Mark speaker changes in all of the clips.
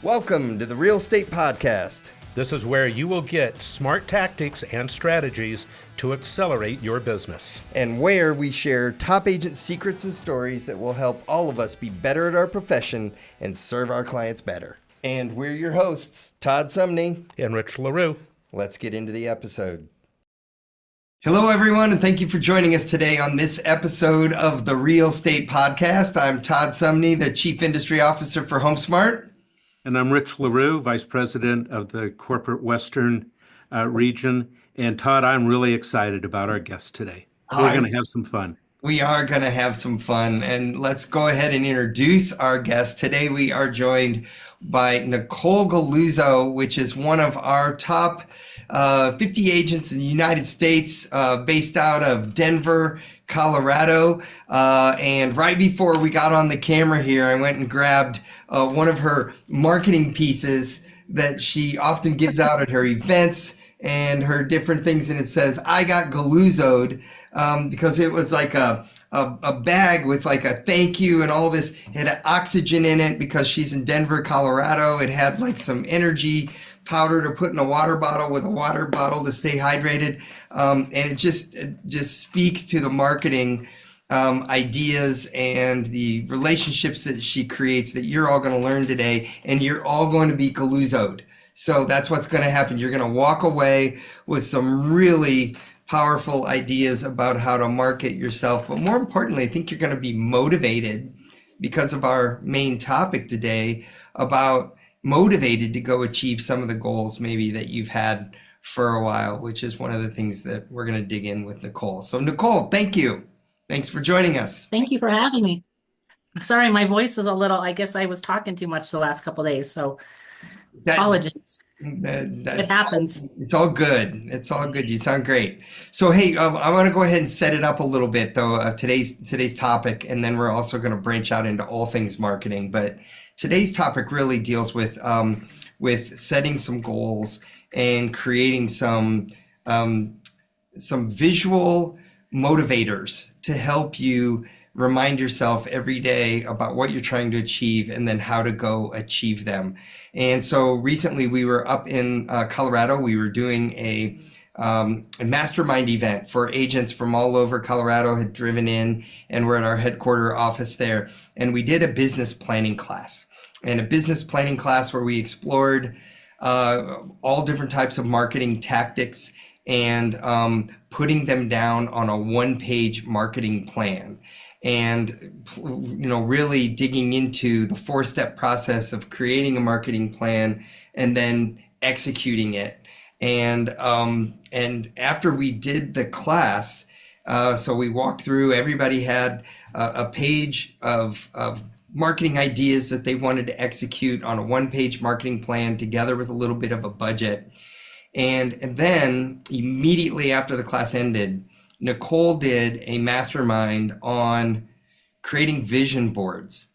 Speaker 1: Welcome to the Real Estate Podcast.
Speaker 2: This is where you will get smart tactics and strategies to accelerate your business.
Speaker 1: And where we share top agent secrets and stories that will help all of us be better at our profession and serve our clients better. And we're your hosts, Todd Sumney
Speaker 2: And Rich LaRue.
Speaker 1: Let's get into the episode. Hello, everyone, and thank you for joining us today on this episode of the Real Estate Podcast. I'm Todd Sumney, the Chief Industry Officer for HomeSmart.
Speaker 2: And I'm Rich LaRue, Vice President of the Corporate Western region. And Todd, I'm really excited about our guest today. We're going to have some fun.
Speaker 1: We are going to have some fun. And let's go ahead and introduce our guest. Today we are joined by Nicole Galluzzo, which is one of our top 50 agents in the United States, based out of Denver, Colorado. And right before we got on the camera here, I went and grabbed one of her marketing pieces that she often gives out at her events and her different things. And it says, "I got Galluzzo'd," because it was like a bag with like a thank you and all this. It had oxygen in it because she's in Denver, Colorado. It had like some energy powder to put in a water bottle with a water bottle to stay hydrated. And it just speaks to the marketing ideas and the relationships that she creates that you're all going to learn today, and you're all going to be Galluzzo'd. So that's what's going to happen. You're going to walk away with some really powerful ideas about how to market yourself. But more importantly, I think you're going to be motivated because of our main topic today, about motivated to go achieve some of the goals maybe that you've had for a while, which is one of the things that we're going to dig in with Nicole. So Nicole, thank you. Thanks for joining us.
Speaker 3: Thank you for having me. Sorry, my voice is a little, I guess I was talking too much the last couple of days, so apologies. It happens.
Speaker 1: It's all good. It's all good. You sound great. So, hey, I want to go ahead and set it up a little bit, though, today's topic, and then we're also going to branch out into all things marketing. But today's topic really deals with setting some goals and creating some visual motivators to help you remind yourself every day about what you're trying to achieve and then how to go achieve them. And so recently we were up in Colorado. We were doing a mastermind event for agents from all over Colorado, had driven in, and we're at our headquarter office there. And we did a business planning class, and a business planning class where we explored all different types of marketing tactics and putting them down on a one-page marketing plan. And, really digging into the 4-step process of creating a marketing plan and then executing it. And after we did the class, so we walked through, everybody had a page of marketing ideas that they wanted to execute on a one-page marketing plan together with a little bit of a budget. And then immediately after the class ended, Nicole did a mastermind on creating vision boards.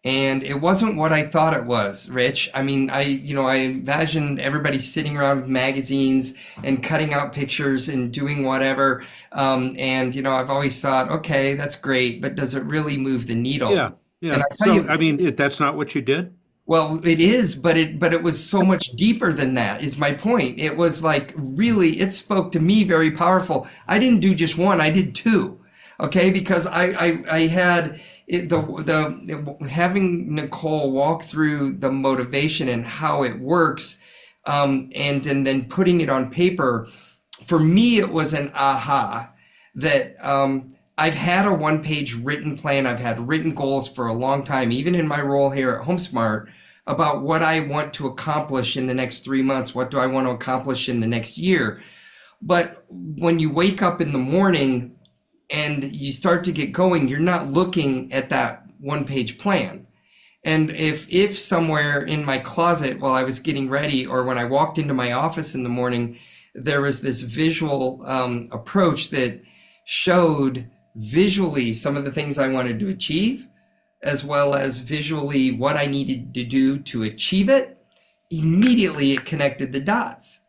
Speaker 1: And it wasn't what I thought it was, Rich. I mean, I imagined everybody sitting around with magazines and cutting out pictures and doing whatever. I've always thought, okay, that's great, but does it really move the needle?
Speaker 2: Yeah.
Speaker 1: And I tell you,
Speaker 2: that's not what you did?
Speaker 1: Well, it is, but it was so much deeper than that, is my point. It was like, really, it spoke to me very powerful. I didn't do just one, I did two. Okay, because I had having Nicole walk through the motivation and how it works, and then putting it on paper. For me, it was an aha that I've had a one-page written plan. I've had written goals for a long time, even in my role here at HomeSmart, about what I want to accomplish in the next 3 months. What do I want to accomplish in the next year? But when you wake up in the morning and you start to get going, you're not looking at that one-page plan. And if somewhere in my closet while I was getting ready, or when I walked into my office in the morning, there was this visual approach that showed visually some of the things I wanted to achieve, as well as visually what I needed to do to achieve it, immediately it connected the dots.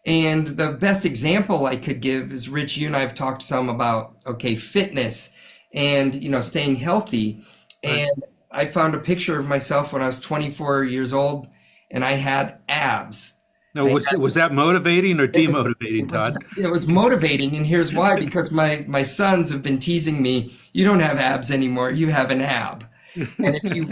Speaker 1: And the best example I could give is, Rich, you and I have talked some about, fitness and, staying healthy. And I found a picture of myself when I was 24 years old and I had abs.
Speaker 2: No, was that motivating or
Speaker 1: It was
Speaker 2: demotivating, Todd?
Speaker 1: it was motivating, and here's why, because my sons have been teasing me, you don't have abs anymore, you have an ab. And if you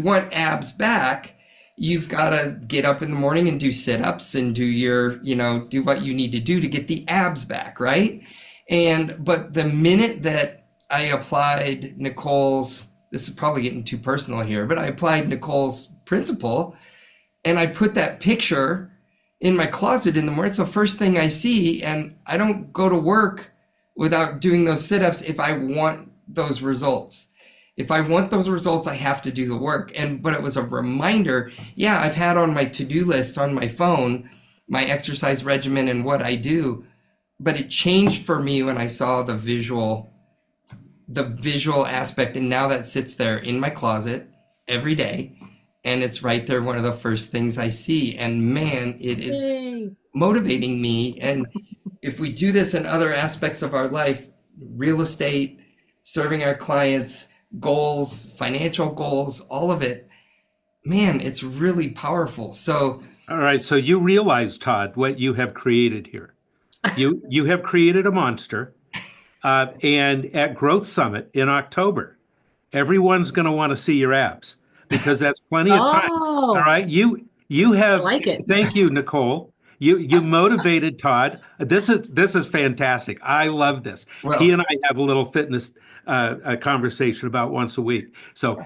Speaker 1: want abs back, you've got to get up in the morning and do sit-ups and do your, do what you need to do to get the abs back, right? But the minute that I applied Nicole's, this is probably getting too personal here, but I applied Nicole's principle and I put that picture in my closet in the morning. It's the first thing I see, and I don't go to work without doing those sit-ups if I want those results. If I want those results, I have to do the work. But it was a reminder. Yeah, I've had on my to-do list on my phone my exercise regimen and what I do, but it changed for me when I saw the visual aspect, and now that sits there in my closet every day, and it's right there, one of the first things I see. And man, it is motivating me. And if we do this in other aspects of our life, real estate, serving our clients, goals, financial goals, all of it, man, it's really powerful. So,
Speaker 2: all right. So you realize, Todd, what you have created here. You have created a monster. And at Growth Summit in October, everyone's going to want to see your abs because that's plenty of time. All right. You have,
Speaker 3: I like it.
Speaker 2: Thank you, Nicole. You motivated Todd. This is fantastic. I love this.
Speaker 1: Well,
Speaker 2: he and I have a little fitness conversation about once a week. So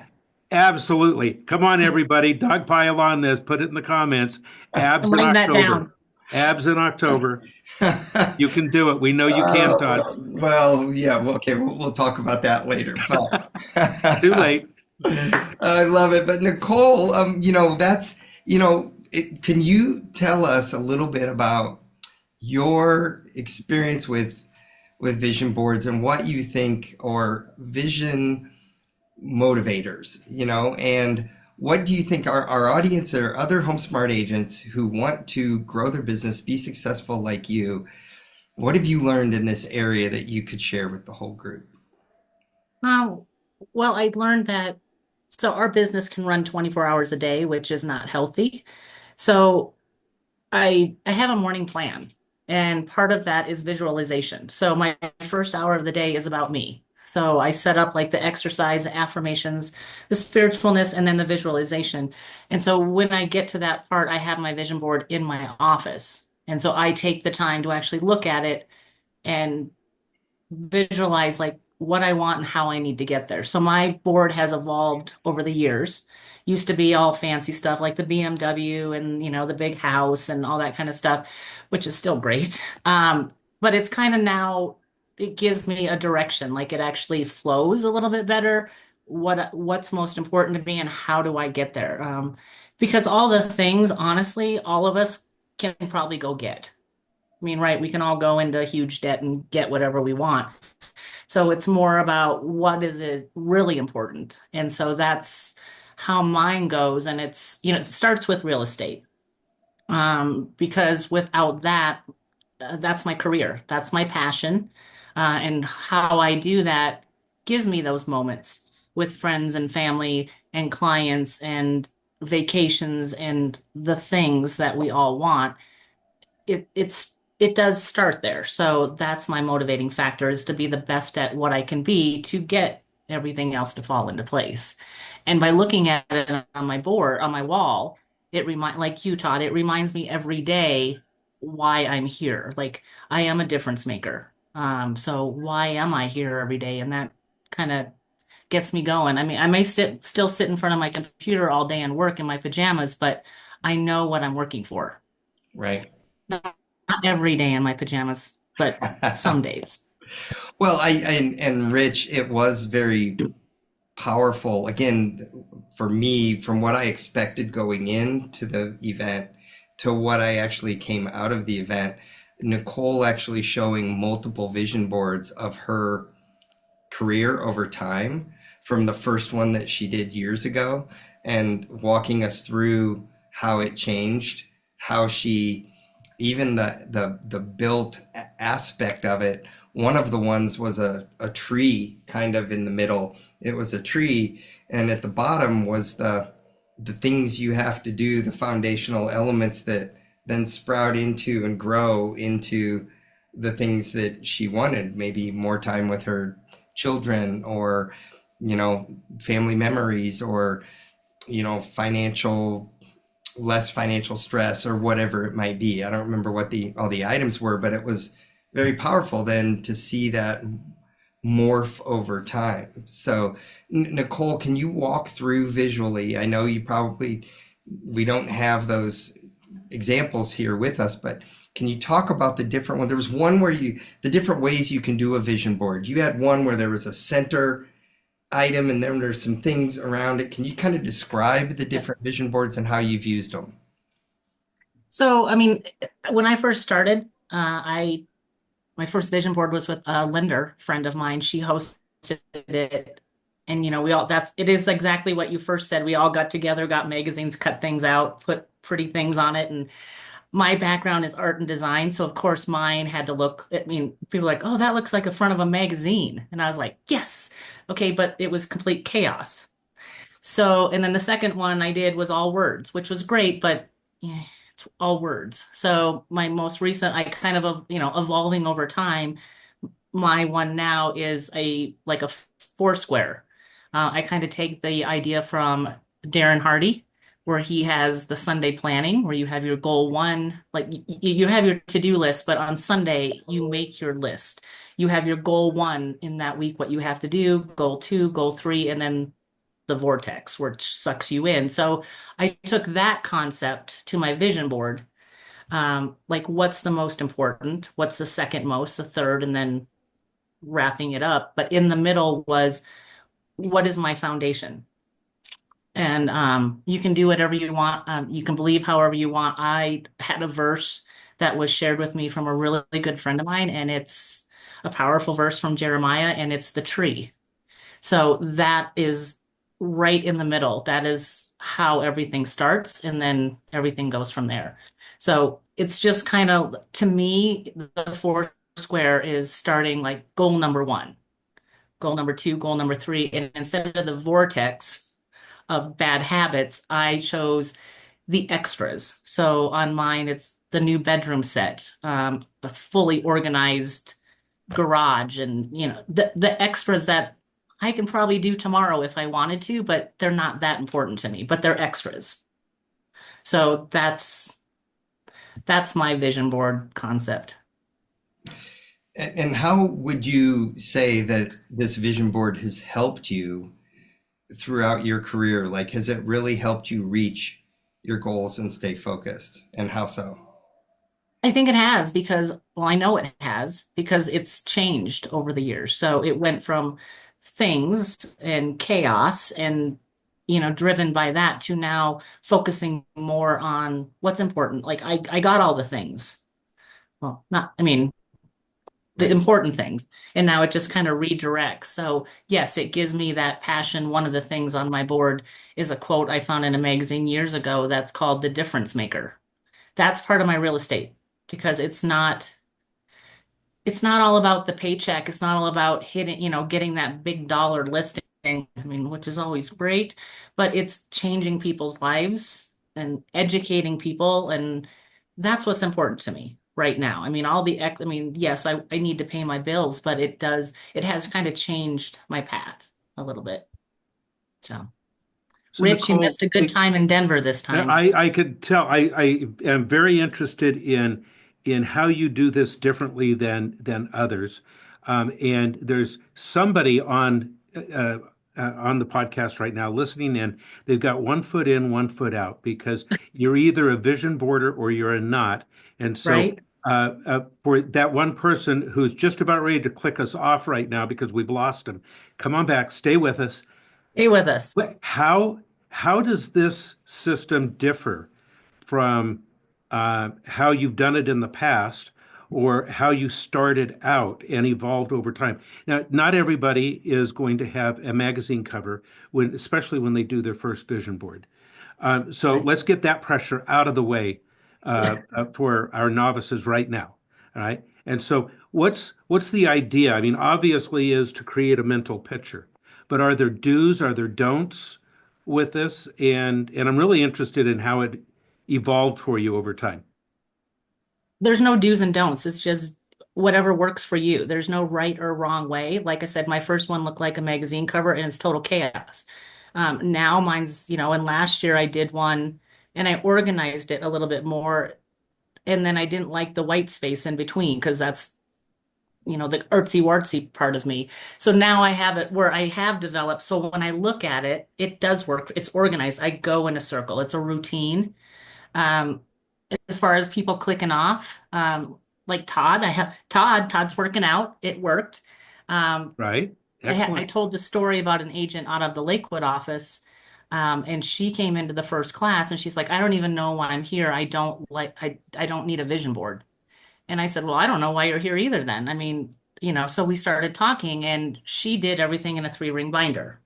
Speaker 2: absolutely. Come on, everybody. Dogpile on this. Put it in the comments. Abs in October. Abs in October. You can do it. We know you can, Todd.
Speaker 1: Well, yeah. Okay. We'll talk about that later. But
Speaker 2: too late.
Speaker 1: I love it. But Nicole, can you tell us a little bit about your experience with vision boards and what you think are vision motivators, and what do you think our audience or other HomeSmart agents who want to grow their business, be successful like you, what have you learned in this area that you could share with the whole group?
Speaker 3: Well, I learned that our business can run 24 hours a day, which is not healthy. So I have a morning plan, and part of that is visualization. So my first hour of the day is about me. So I set up like the exercise, the affirmations, the spiritualness, and then the visualization. And so when I get to that part, I have my vision board in my office. And so I take the time to actually look at it and visualize like what I want and how I need to get there. So my board has evolved over the years. Used to be all fancy stuff like the BMW and, the big house and all that kind of stuff, which is still great. But it's kind of now, it gives me a direction, like it actually flows a little bit better. What's most important to me and how do I get there? Because all the things, honestly, all of us can probably go get. I mean, right, we can all go into huge debt and get whatever we want. So it's more about what is it really important. And so that's how mine goes. And it starts with real estate. Because without that, that's my career. That's my passion. And how I do that gives me those moments with friends and family and clients and vacations and the things that we all want. It does start there. So that's my motivating factor, is to be the best at what I can be to get everything else to fall into place. And by looking at it on my board, on my wall, like you, Todd, it reminds me every day why I'm here. Like I am a difference maker. So why am I here every day? And that kind of gets me going. I mean, I may still sit in front of my computer all day and work in my pajamas, but I know what I'm working for.
Speaker 1: Right.
Speaker 3: Not every day in my pajamas, but some days.
Speaker 1: Well, and Rich, it was very powerful. Again, for me, from what I expected going into the event to what I actually came out of the event, Nicole actually showing multiple vision boards of her career over time, from the first one that she did years ago, and walking us through how it changed, how she, even the built aspect of it. One of the ones was a tree kind of in the middle. It was a tree, and at the bottom was the the things you have to do, the foundational elements that then sprout into and grow into the things that she wanted, maybe more time with her children, or, family memories, or, less financial stress, or whatever it might be. I don't remember what the all the items were, but it was very powerful then to see that morph over time. So, Nicole, can you walk through visually? I know we don't have those examples here with us, but can you talk about the different one? There was one where the different ways you can do a vision board. You had one where there was a center item and then there's some things around it. Can you kind of describe the different vision boards and how you've used them?
Speaker 3: So, I mean, when I first started, I my first vision board was with a lender friend of mine. She hosted it. And we all that's it is exactly what you first said. We all got together, got magazines, cut things out, put pretty things on it. And my background is art and design. So of course mine had to look, I mean, people were like, oh, that looks like a front of a magazine. And I was like, yes. Okay, but it was complete chaos. So, and then the second one I did was all words, which was great, but yeah, it's all words. So my most recent, I kind of, evolving over time. My one now is a four square. I kind of take the idea from Darren Hardy, where he has the Sunday planning, where you have your goal one, like you have your to-do list, but on Sunday you make your list. You have your goal one in that week, what you have to do, goal two, goal three, and then the vortex, which sucks you in. So I took that concept to my vision board. Like what's the most important? What's the second most, the third, and then wrapping it up. But in the middle was what is my foundation? And you can do whatever you want. You can believe however you want. I had a verse that was shared with me from a really good friend of mine, and it's a powerful verse from Jeremiah, and it's the tree. So that is right in the middle. That is how everything starts, and then everything goes from there. So it's just kind of, to me, the four square is starting like goal number one, goal number two, goal number three. And instead of the vortex of bad habits, I chose the extras. So on mine, it's the new bedroom set, a fully organized garage, and the extras that I can probably do tomorrow if I wanted to, but they're not that important to me, but they're extras. So that's my vision board concept.
Speaker 1: And how would you say that this vision board has helped you throughout your career? Like, has it really helped you reach your goals and stay focused? And how so?
Speaker 3: I think it has because, well, I know it has because it's changed over the years. So it went from things and chaos and, driven by that to now focusing more on what's important. Like I got all the things. Well, not, I mean, the
Speaker 1: Right.
Speaker 3: important things. And now it just kind of redirects. So yes, it gives me that passion. One of the things on my board is a quote I found in a magazine years ago that's called the difference maker. That's part of my real estate because it's not all about the paycheck. It's not all about hitting, getting that big dollar listing. I mean, which is always great, but it's changing people's lives and educating people. And that's what's important to me right now. I mean, I mean, yes, I need to pay my bills, but it has kind of changed my path a little bit. So,
Speaker 2: So
Speaker 3: Rich, you
Speaker 2: Nicole,
Speaker 3: missed a good time in Denver this time.
Speaker 2: I could tell. I am very interested in how you do this differently than others. And there's somebody on the podcast right now listening in. They've got one foot in, one foot out because you're either a vision boarder or you're a not. And so
Speaker 3: Right?
Speaker 2: for that one person who's just about ready to click us off right now because we've lost him, come on back, stay with us.
Speaker 3: Stay with us.
Speaker 2: How does this system differ from how you've done it in the past or how you started out and evolved over time? Now, not everybody is going to have a magazine cover especially when they do their first vision board. So
Speaker 3: Right.
Speaker 2: let's get that pressure out of the way for our novices right now. All right. And so what's the idea? I mean, obviously is to create a mental picture, but are there do's? Are there don'ts? with this, and I'm really interested in how it evolved for you over time.
Speaker 3: There's no do's and don'ts. It's just whatever works for you. There's no right or wrong way. Like I said, my first one looked like a magazine cover and it's total chaos. Now mine's, and last year I did one and I organized it a little bit more. And then I didn't like the white space in between because that's, the artsy wartsy part of me. So now I have it where I have developed. So when I look at it, it does work. It's organized. I go in a circle. It's a routine. Um, as far as people clicking off, like Todd, Todd's working out. It worked. Um,
Speaker 2: Right?
Speaker 3: I
Speaker 2: Excellent.
Speaker 3: told the story about an agent out of the Lakewood office, and she came into the first class and she's like, I don't even know why I'm here. I don't need a vision board. And I said, well, I don't know why you're here either then. I mean, so we started talking and she did everything in a 3-ring binder.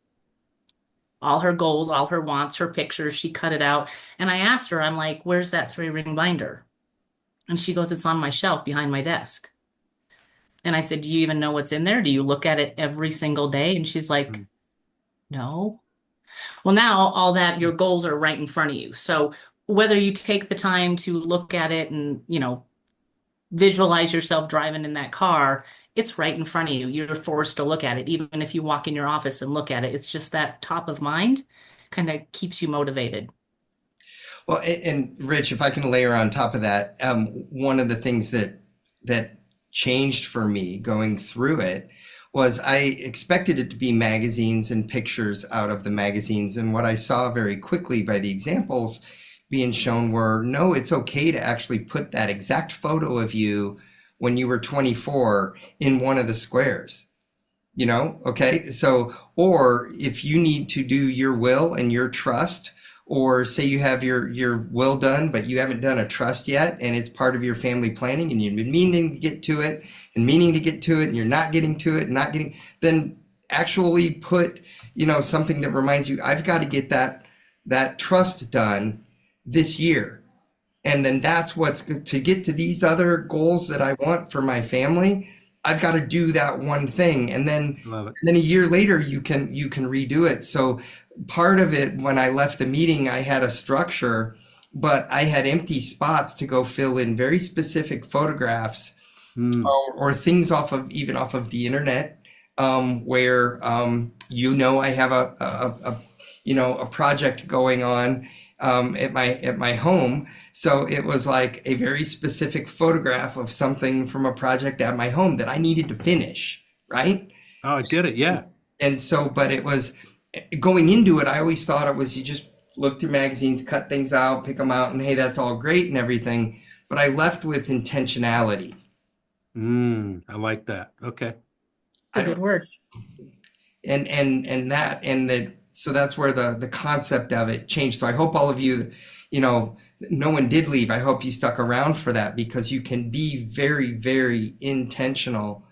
Speaker 3: All her goals, all her wants, her pictures, she cut it out. And I asked her, I'm like, where's that 3-ring binder? And she goes, it's on my shelf behind my desk. And I said, do you even know what's in there? Do you look at it every single day? And she's like,
Speaker 2: Mm.
Speaker 3: no. Well, now all that your goals are right in front of you. So whether you take the time to look at it and, visualize yourself driving in that car, it's right in front of you. You're forced to look at it. Even if you walk in your office and look at it, it's just that top of mind kind of keeps you motivated.
Speaker 1: Well, and Rich, if I can layer on top of that, one of the things that changed for me going through it was I expected it to be magazines and pictures out of the magazines, and what I saw very quickly by the examples being shown were, no, it's okay to actually put that exact photo of you when you were 24 in one of the squares. Okay, so, or if you need to do your will and your trust, or say you have your will done but you haven't done a trust yet and it's part of your family planning and you've been meaning to get to it and meaning to get to it and you're not getting to it and not getting, then actually put something that reminds you, I've got to get that trust done this year. And then that's what's to get to these other goals that I want for my family. I've got to do that one thing. And then,
Speaker 2: Love it.
Speaker 1: and then a year later, you can redo it. So part of it, when I left the meeting, I had a structure, but I had empty spots to go fill in very specific photographs
Speaker 2: Mm.
Speaker 1: or things off of the internet, where I have a project going on at my home. So it was like a very specific photograph of something from a project at my home that I needed to finish, right?
Speaker 2: Oh, I get it. Yeah.
Speaker 1: And so, but it was going into it, I always thought it was you just look through magazines, cut things out, pick them out, and hey, that's all great and everything. But I left with intentionality.
Speaker 2: I like that. Okay.
Speaker 3: It's a good word.
Speaker 1: So that's where the concept of it changed. So I hope all of you, no one did leave. I hope you stuck around for that, because you can be very, very intentional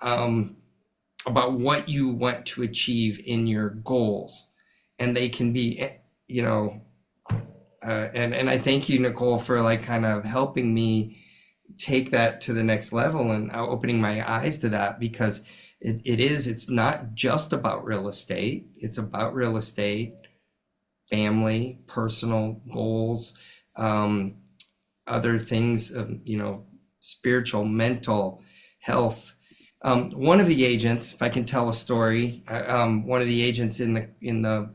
Speaker 1: about what you want to achieve in your goals. And they can be, and I thank you, Nicole, for like kind of helping me take that to the next level and opening my eyes to that, because it's not just about real estate. It's about real estate, family, personal goals, other things, spiritual, mental health. One of the agents, if I can tell a story, one of the agents in the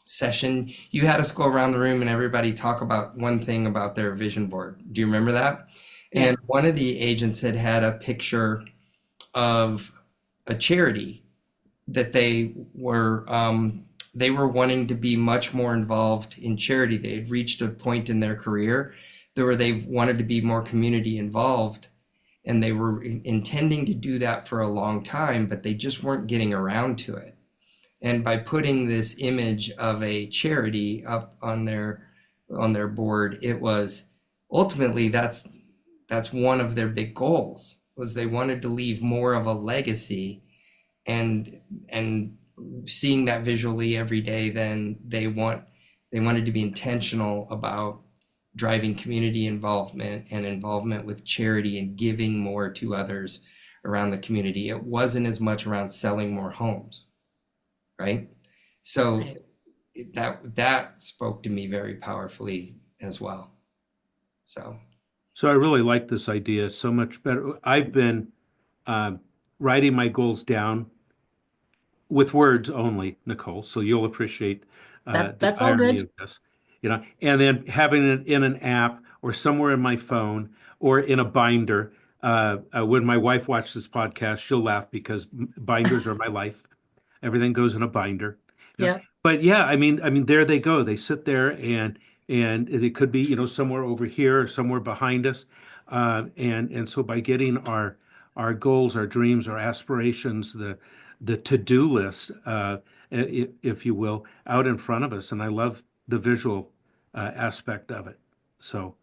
Speaker 1: session, you had us go around the room and everybody talk about one thing about their vision board. Do you remember that?
Speaker 3: Yeah.
Speaker 1: And one of the agents had a picture of a charity that they were wanting to be much more involved in charity. They had reached a point in their career where they wanted to be more community involved, and they were intending to do that for a long time, but they just weren't getting around to it. And by putting this image of a charity up on their board, it was ultimately that's one of their big goals, was they wanted to leave more of a legacy, and seeing that visually every day, then they wanted to be intentional about driving community involvement and involvement with charity and giving more to others around the community. It wasn't as much around selling more homes, right? So
Speaker 3: Right.
Speaker 1: that spoke to me very powerfully as well. So,
Speaker 2: So I really like this idea so much better. I've been uh, writing my goals down with words only, Nicole. So you'll appreciate the
Speaker 3: That's all
Speaker 2: irony
Speaker 3: good.
Speaker 2: of this, and then having it in an app or somewhere in my phone or in a binder. When my wife watches this podcast, she'll laugh because binders are my life. Everything goes in a binder, you know.
Speaker 3: Yeah.
Speaker 2: But yeah, I mean, there they go. They sit there, and it could be, somewhere over here or somewhere behind us, and so by getting our goals, our dreams, our aspirations, the to-do list, if you will, out in front of us. And I love the visual aspect of it. So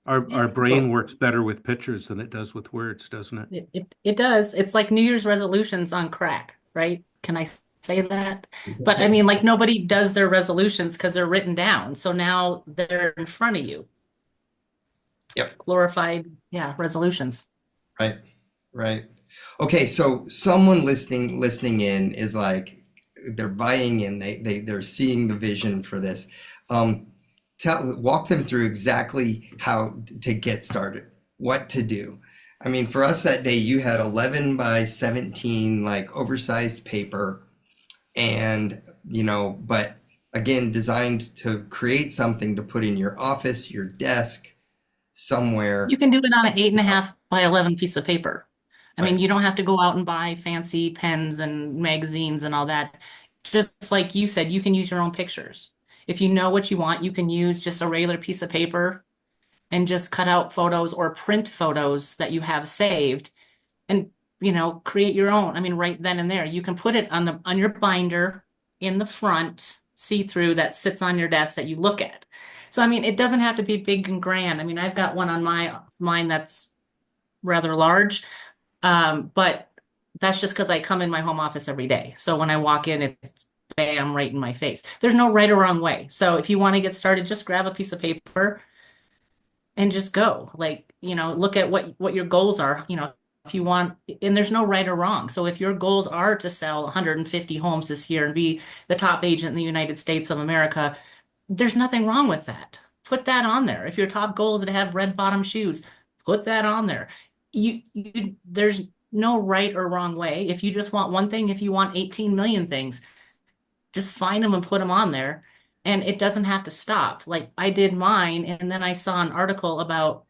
Speaker 2: our
Speaker 3: Yeah.
Speaker 2: brain
Speaker 1: so
Speaker 2: works better with pictures than it does with words, doesn't it?
Speaker 3: It does. It's like New Year's resolutions on crack, right? Can I say that? But I mean, like nobody does their resolutions because they're written down. So now they're in front of you.
Speaker 1: yep,
Speaker 3: Glorified, yeah, resolutions.
Speaker 1: right, right. Okay, so someone listening in is like they're buying in. They're seeing the vision for this. Um, walk them through exactly how to get started, what to do. I mean, for us that day, you had 11 by 17 like oversized paper, and but again, designed to create something to put in your office, your desk,
Speaker 3: You
Speaker 1: somewhere.
Speaker 3: can do it on an eight and
Speaker 1: You
Speaker 3: a
Speaker 1: know,
Speaker 3: half by 11 piece of paper. I mean,
Speaker 1: right,
Speaker 3: you don't have to go out and buy fancy pens and magazines and all that. Just like you said, you can use your own pictures. If you know what you want, you can use just a regular piece of paper and just cut out photos or print photos that you have saved and create your own. I mean, right then and there, you can put it on your binder in the front, see through that sits on your desk that you look at. So I mean, it doesn't have to be big and grand. I mean, I've got one on mine that's rather large, but that's just because I come in my home office every day. So when I walk in, it's bam right in my face. There's no right or wrong way. So if you want to get started, just grab a piece of paper and just go. Like, look at what your goals are, if you want, and there's no right or wrong. So if your goals are to sell 150 homes this year and be the top agent in the United States of America, there's nothing wrong with that. Put that on there. If your top goal is to have red bottom shoes, put that on there. There's no right or wrong way. If you just want one thing, if you want 18 million things, just find them and put them on there. And it doesn't have to stop. Like I did mine, and then I saw an article about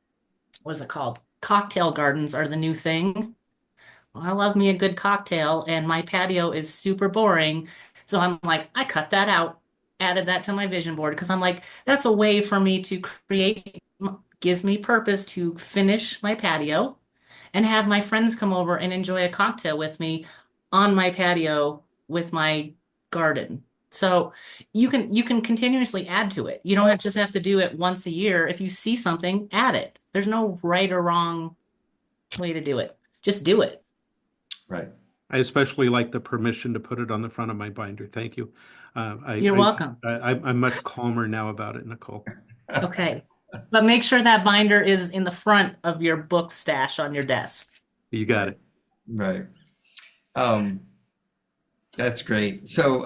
Speaker 3: what is it called? Cocktail gardens are the new thing. Well, I love me a good cocktail, and my patio is super boring. So I'm like, I cut that out, added that to my vision board because I'm like, that's a way for me to create, gives me purpose to finish my patio and have my friends come over and enjoy a cocktail with me on my patio with my garden. So you can continuously add to it. You don't just have to do it once a year. If you see something, add it. There's no right or wrong way to do it. Just do it.
Speaker 1: right.
Speaker 2: I especially like the permission to put it on the front of my binder. Thank you.
Speaker 3: You're welcome.
Speaker 2: I'm much calmer now about it, Nicole.
Speaker 3: Okay. But make sure that binder is in the front of your book stash on your desk.
Speaker 2: You got
Speaker 1: Right,
Speaker 2: it.
Speaker 1: right. Um, that's great. So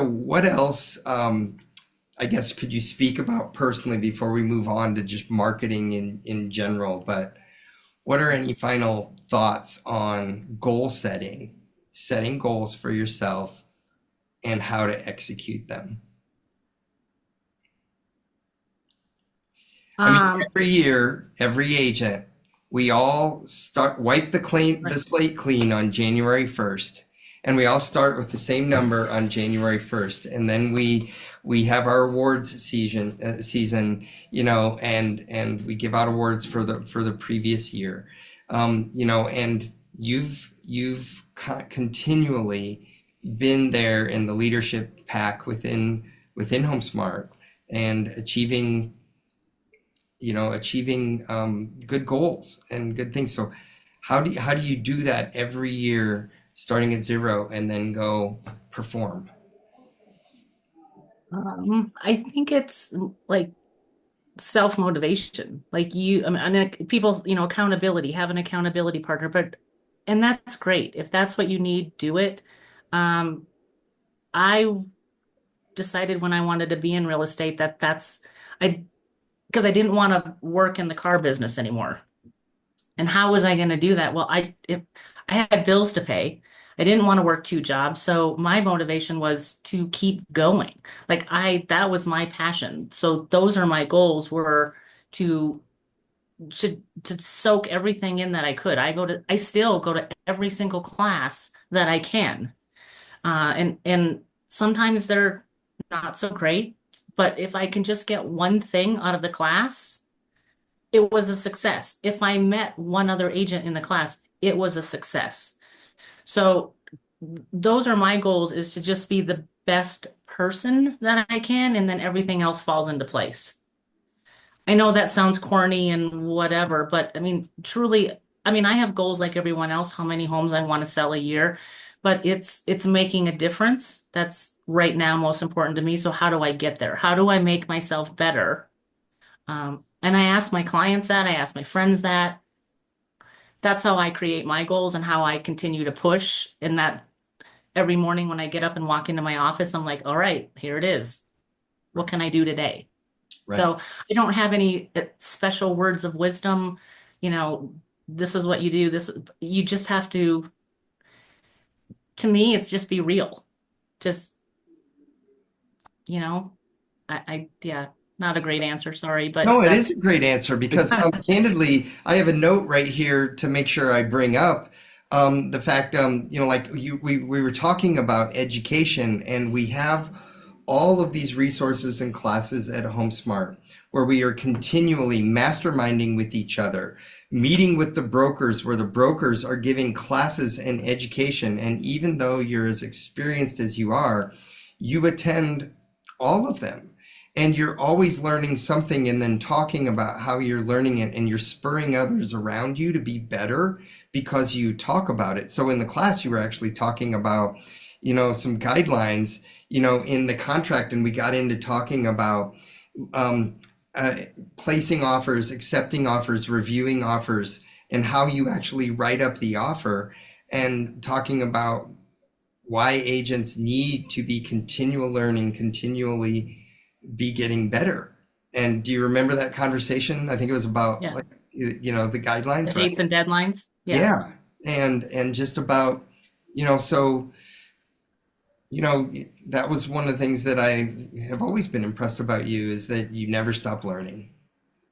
Speaker 1: what else, I guess, could you speak about personally before we move on to just marketing in general? But what are any final thoughts on goal setting goals for yourself and how to execute them? I mean,
Speaker 3: Um,
Speaker 1: every year, every agent, we all wipe the slate clean on January 1st, and we all start with the same number on January 1st, and then we have our awards season, and we give out awards for the previous year, and you've continually been there in the leadership pack within HomeSmart and achieving good goals and good things. So how do you do that every year, starting at zero and then go perform?
Speaker 3: I think it's like self-motivation. Like I mean, people, accountability, have an accountability partner, and that's great. If that's what you need, do it. Um, I decided when I wanted to be in real estate that I because I didn't want to work in the car business anymore. And how was I going to do that? Well, if I had bills to pay. I didn't want to work two jobs, so my motivation was to keep going. That was my passion. So those are my goals were to to soak everything in that I could. I still go to every single class that I can. And sometimes they're not so great, but if I can just get one thing out of the class, it was a success. If I met one other agent in the class, it was a success. So those are my goals is to just be the best person that I can, and then everything else falls into place. I know that sounds corny and whatever, but I mean, truly, I mean, I have goals like everyone else, how many homes I want to sell a year, but it's making a difference. That's right now most important to me. So how do I get there? How do I make myself better? And I ask my clients that, I ask my friends that. That's how I create my goals and how I continue to push. And that every morning when I get up and walk into my office, I'm like, all right, here it is. What can I do today?
Speaker 1: Right.
Speaker 3: So I don't have any special words of wisdom. You know, this is what you do. You just have to me, it's just be real. Just, you know, yeah, not a great answer. Sorry, but
Speaker 1: No, it is
Speaker 3: that's,
Speaker 1: a great answer because candidly, I have a note right here to make sure I bring up the fact, we were talking about education, and we have all of these resources and classes at HomeSmart where we are continually masterminding with each other, meeting with the brokers where the brokers are giving classes and education. And even though you're as experienced as you attend all of them. And you're always learning something and then talking about how you're learning it, and you're spurring others around you to be better because you talk about it. So in the class, you were actually talking about, some guidelines, in the contract, and we got into talking about um, placing offers, accepting offers, reviewing offers, and how you actually write up the offer, and talking about why agents need to be continual learning, continually be getting better. And do you remember that conversation? I think it was about
Speaker 3: yeah,
Speaker 1: the
Speaker 3: the
Speaker 1: guidelines, right?
Speaker 3: dates and deadlines. Yeah.
Speaker 1: Yeah. And just about, so, that was one of the things that I have always been impressed about you is that you never stop learning.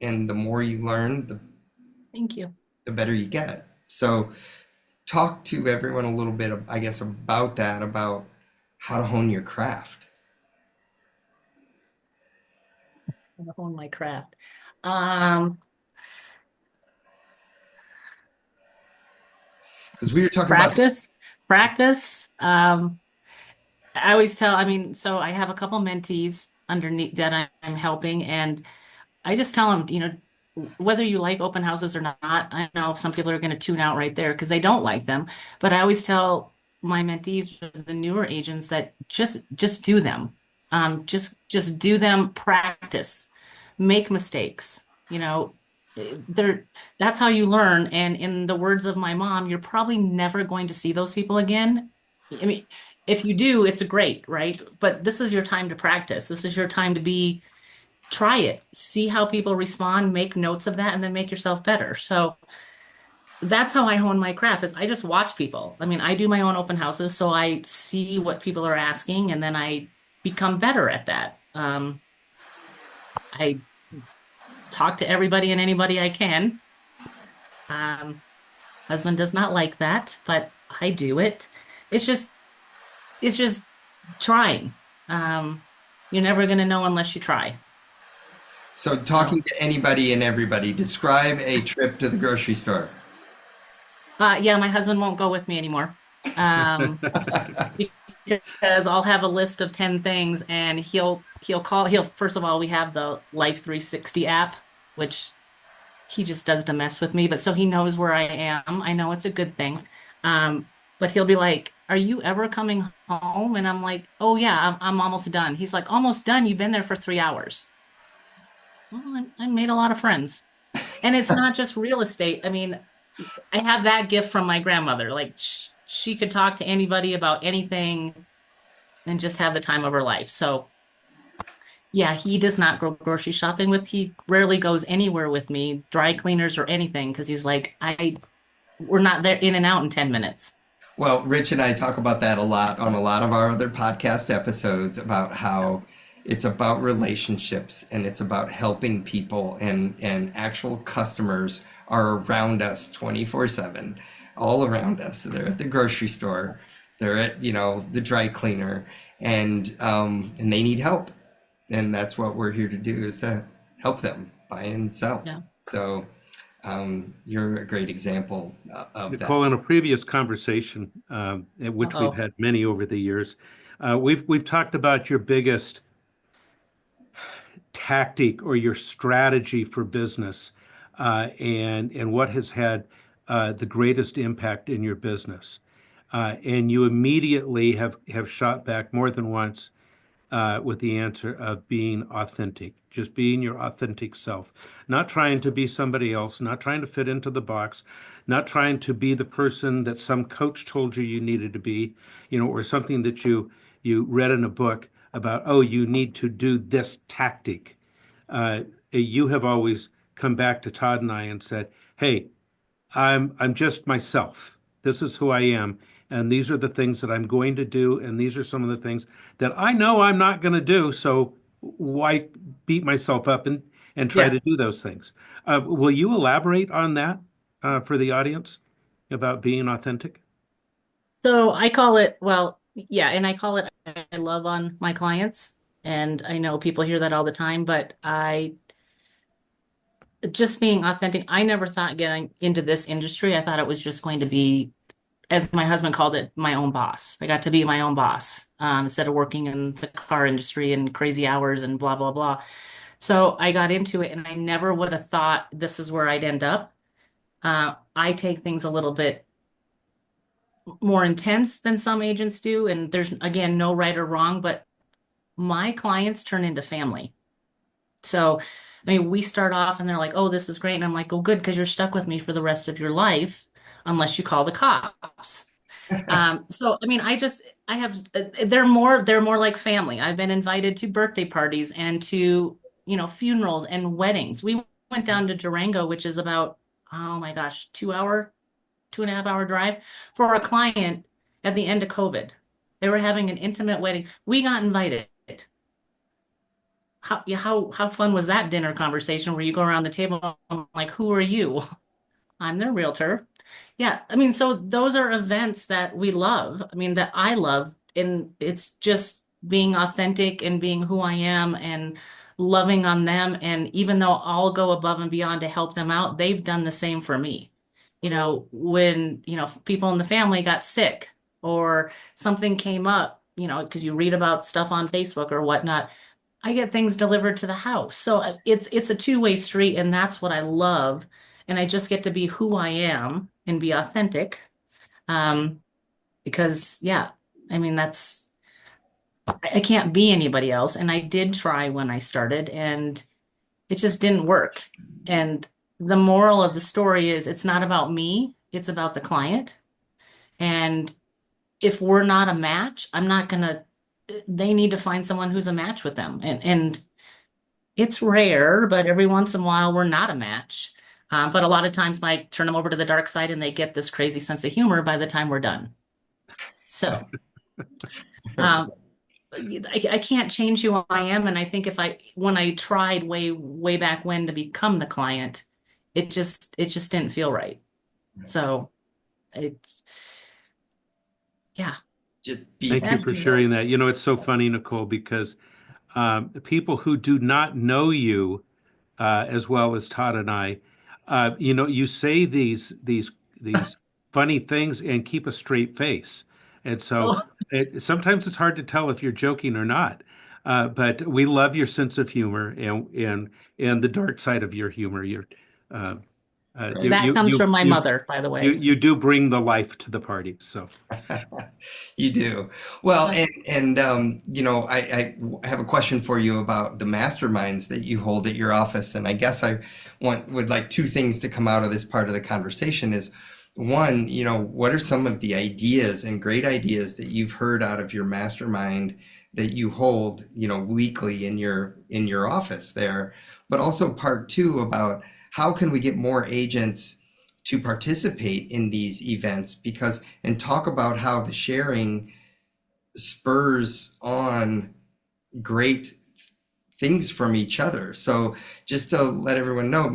Speaker 1: And the more you learn,
Speaker 3: Thank you.
Speaker 1: the better you get. So talk to everyone a little bit, I guess, about that, about how to hone your craft.
Speaker 3: I'm gonna hone my craft. Um,
Speaker 1: Because we were talking about,
Speaker 3: practice, practice. I always tell, I mean, so I have a couple mentees underneath that I'm helping, and I just tell them, whether you like open houses or not, I know some people are going to tune out right there because they don't like them, but I always tell my mentees, the newer agents, that just do them. Just do them, practice, make mistakes. They're that's how you learn. And in the words of my mom, you're probably never going to see those people again. I mean, if you do, it's great, right? But this is your time to practice. This is your time to try it, see how people respond, make notes of that, and then make yourself better. So that's how I hone my craft is I just watch people. I mean, I do my own open houses, so I see what people are asking, and then I become better at that. I talk to everybody and anybody I can. Um, Husband does not like that, but I do it. It's just it's just trying. Um, you're never gonna know unless you try.
Speaker 1: so
Speaker 3: So,
Speaker 1: talking to anybody and everybody, describe a trip to the grocery store.
Speaker 3: yeah, my husband won't go with me anymore. Um, because I'll have a list of 10 things and he'll first of all we have the Life 360 app, which he just does to mess with me, but so he knows where I am. I know it's a good thing. But he'll be like, "Are you ever coming home?" And I'm like, "Oh yeah, I'm almost done." He's like, "Almost done? You've been there for 3 hours." Well, I made a lot of friends. And it's not just real estate. I mean, I have that gift from my grandmother. Like she could talk to anybody about anything and just have the time of her life. So Yeah, he does not go grocery shopping with. He rarely goes anywhere with me, dry cleaners or anything, because he's like, we're not there in and out in 10 minutes.
Speaker 1: Well, Rich and I talk about that a lot on a lot of our other podcast episodes about how it's about relationships and it's about helping people and actual customers are around us 24/7, all around us. So they're at the grocery store, they're at, the dry cleaner, and they need help. And that's what we're here to do is to help them buy and sell.
Speaker 3: Yeah.
Speaker 1: So you're a great example of that.
Speaker 2: Nicole, in a previous conversation, at which we've
Speaker 3: Uh-oh.
Speaker 2: had many over the years, we've talked about your biggest tactic or your strategy for business, and what has had the greatest impact in your business. And you immediately have shot back more than once with the answer of being authentic, just being your authentic self, not trying to be somebody else, not trying to fit into the box, not trying to be the person that some coach told you you needed to be, or something that you read in a book about, oh, you need to do this tactic. You have always come back to Todd and I and said, hey, I'm just myself. This is who I am. And these are the things that I'm going to do. And these are some of the things that I know I'm not going to do. So why beat myself up and try
Speaker 3: Yeah.
Speaker 2: to do those things? Will you elaborate on that for the audience about being authentic?
Speaker 3: So I call it, well, yeah, and I call it I love on my clients. And I know people hear that all the time, but I just being authentic, I never thought getting into this industry, I thought it was just going to be, as my husband called it, my own boss. I got to be my own boss, instead of working in the car industry and crazy hours and blah, blah, blah. So I got into it and I never would have thought this is where I'd end up. I take things a little bit more intense than some agents do. And there's, again, no right or wrong, but my clients turn into family. So, I mean, we start off and they're like, oh, this is great. And I'm like, oh, good, because you're stuck with me for the rest of your life unless you call the cops. So, I mean, I have, they're more like family. I've been invited to birthday parties and to, funerals and weddings. We went down to Durango, which is about, oh my gosh, 2.5 hour drive for a client at the end of COVID. They were having an intimate wedding. We got invited. How fun was that dinner conversation where you go around the table and like, who are you? I'm their realtor. Yeah, I mean, so those are events that we love. I mean, that I love, and it's just being authentic and being who I am and loving on them. And even though I'll go above and beyond to help them out, they've done the same for me. When, people in the family got sick or something came up, because you read about stuff on Facebook or whatnot, I get things delivered to the house. So it's a two-way street, and that's what I love. And I just get to be who I am and be authentic. Um, because yeah, I mean I can't be anybody else. And I did try when I started, and it just didn't work. And the moral of the story is it's not about me, it's about the client. And if we're not a match, they need to find someone who's a match with them. And it's rare, but every once in a while we're not a match. But a lot of times I turn them over to the dark side and they get this crazy sense of humor by the time we're done. So um, I can't change who I am. And I think when I tried way back when to become the client, it just didn't feel right. So it's, yeah.
Speaker 1: Just be
Speaker 2: Thank you for sharing that. It's so funny, Nicole, because people who do not know you as well as Todd and I, you say these funny things and keep a straight face, and so
Speaker 3: Oh,
Speaker 2: sometimes it's hard to tell if you're joking or not. But we love your sense of humor and the dark side of your humor. Uh, you
Speaker 3: that
Speaker 2: you
Speaker 3: comes
Speaker 2: you
Speaker 3: from my
Speaker 2: you
Speaker 3: mother, by the
Speaker 2: you
Speaker 3: way.
Speaker 2: you do bring the life to the party. So
Speaker 1: You do. Well, I have a question for you about the masterminds that you hold at your office, and I guess I would like two things to come out of this part of the conversation is one, what are some of the ideas and great ideas that you've heard out of your mastermind that you hold, weekly in your office there? But also part two about how can we get more agents to participate in these events and talk about how the sharing spurs on great things from each other. So just to let everyone know,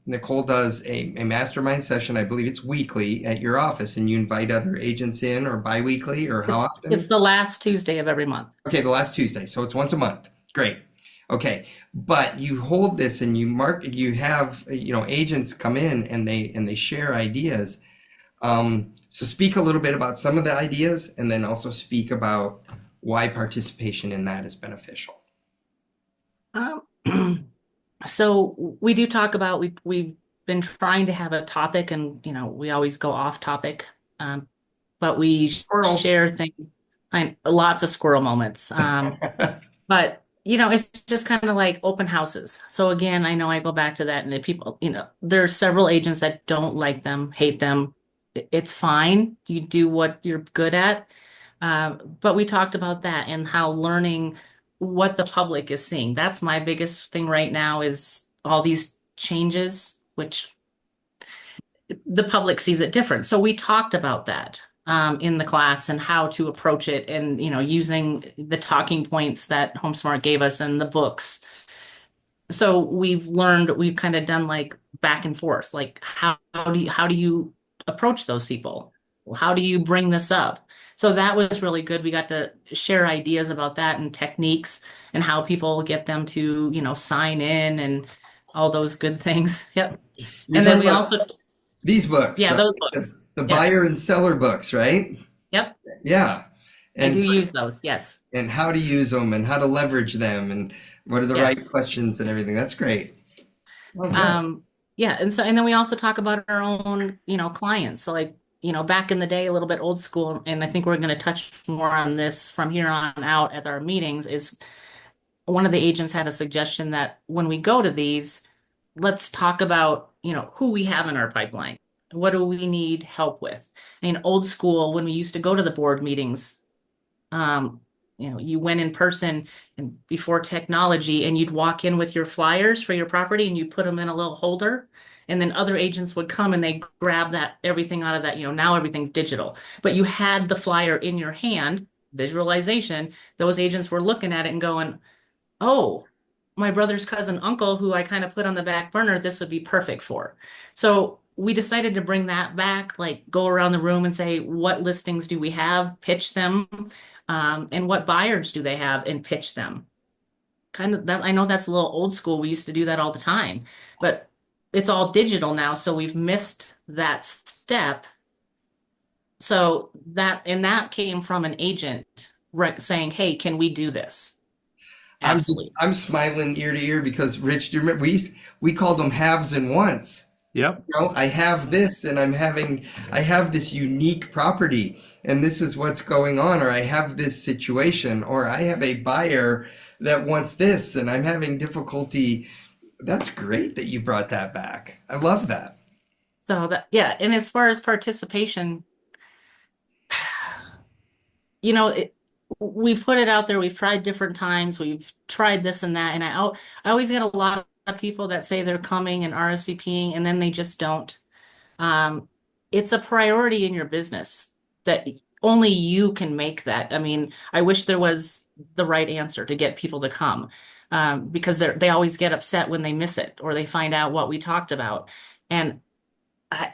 Speaker 1: Nicole does a mastermind session. I believe it's weekly at your office, and you invite other agents in, or bi-weekly, or how
Speaker 3: It's
Speaker 1: often?
Speaker 3: the last Tuesday of every month.
Speaker 1: Okay, the last Tuesday. So it's once a month. Great. Okay. But you hold this and you have, agents come in and they share ideas. So speak a little bit about some of the ideas, and then also speak about why participation in that is beneficial.
Speaker 3: Um, so we do talk about we've been trying to have a topic, and we always go off topic, but we
Speaker 1: Squirrel.
Speaker 3: share things. Lots of squirrel moments. But it's just kind of like open houses. So again, I know I go back to that, and the people, there's several agents that don't like them, hate them. It's fine. You do what you're good at. But we talked about that and how learning what the public is seeing. That's my biggest thing right now is all these changes, which the public sees it different. So we talked about that in the class and how to approach it, and using the talking points that HomeSmart gave us and the books. So we've kind of done like back and forth, like how do you approach those people? How do you bring this up? So that was really good. We got to share ideas about that and techniques and how people get them to, sign in and all those good things. Yep.
Speaker 1: You're
Speaker 3: And then
Speaker 1: talking
Speaker 3: we
Speaker 1: about
Speaker 3: also,
Speaker 1: these books,
Speaker 3: yeah,
Speaker 1: right?
Speaker 3: those
Speaker 1: The,
Speaker 3: books.
Speaker 1: the
Speaker 3: Yes.
Speaker 1: buyer and seller books, right?
Speaker 3: Yep.
Speaker 1: Yeah.
Speaker 3: I
Speaker 1: And
Speaker 3: do use those. Yes.
Speaker 1: and how to use them and how to leverage them and what are the right
Speaker 3: Yes.
Speaker 1: questions and everything. That's great. Oh, good.
Speaker 3: Um, yeah, and then we also talk about our own, clients. So like, back in the day, a little bit old school, and I think we're going to touch more on this from here on out at our meetings, is one of the agents had a suggestion that when we go to these, let's talk about, who we have in our pipeline. What do we need help with? I mean, old school, when we used to go to the board meetings, um, you went in person and before technology, and you'd walk in with your flyers for your property and you put them in a little holder. And then other agents would come and they grab that everything out of that. Now everything's digital, but you had the flyer in your hand, visualization. Those agents were looking at it and going, oh, my brother's cousin, uncle, who I kind of put on the back burner, this would be perfect for. So we decided to bring that back, like go around the room and say, what listings do we have? Pitch them. And what buyers do they have and pitch them? Kind of that. I know that's a little old school. We used to do that all the time, but it's all digital now. So we've missed that step. So that came from an agent saying, hey, can we do this? Absolutely.
Speaker 1: I'm smiling ear to ear because Rich, do you remember we called them haves and wants.
Speaker 2: Yep.
Speaker 1: I have this and I have this unique property and this is what's going on, or I have this situation, or I have a buyer that wants this and I'm having difficulty. That's great that you brought that back. I love that.
Speaker 3: So that, yeah. And as far as participation, we've put it out there. We've tried different times. We've tried this and that. And I always get a lot of people that say they're coming and RSVPing, and then they just don't. It's a priority in your business that only you can make that. I mean, I wish there was the right answer to get people to come, because they always get upset when they miss it or they find out what we talked about. And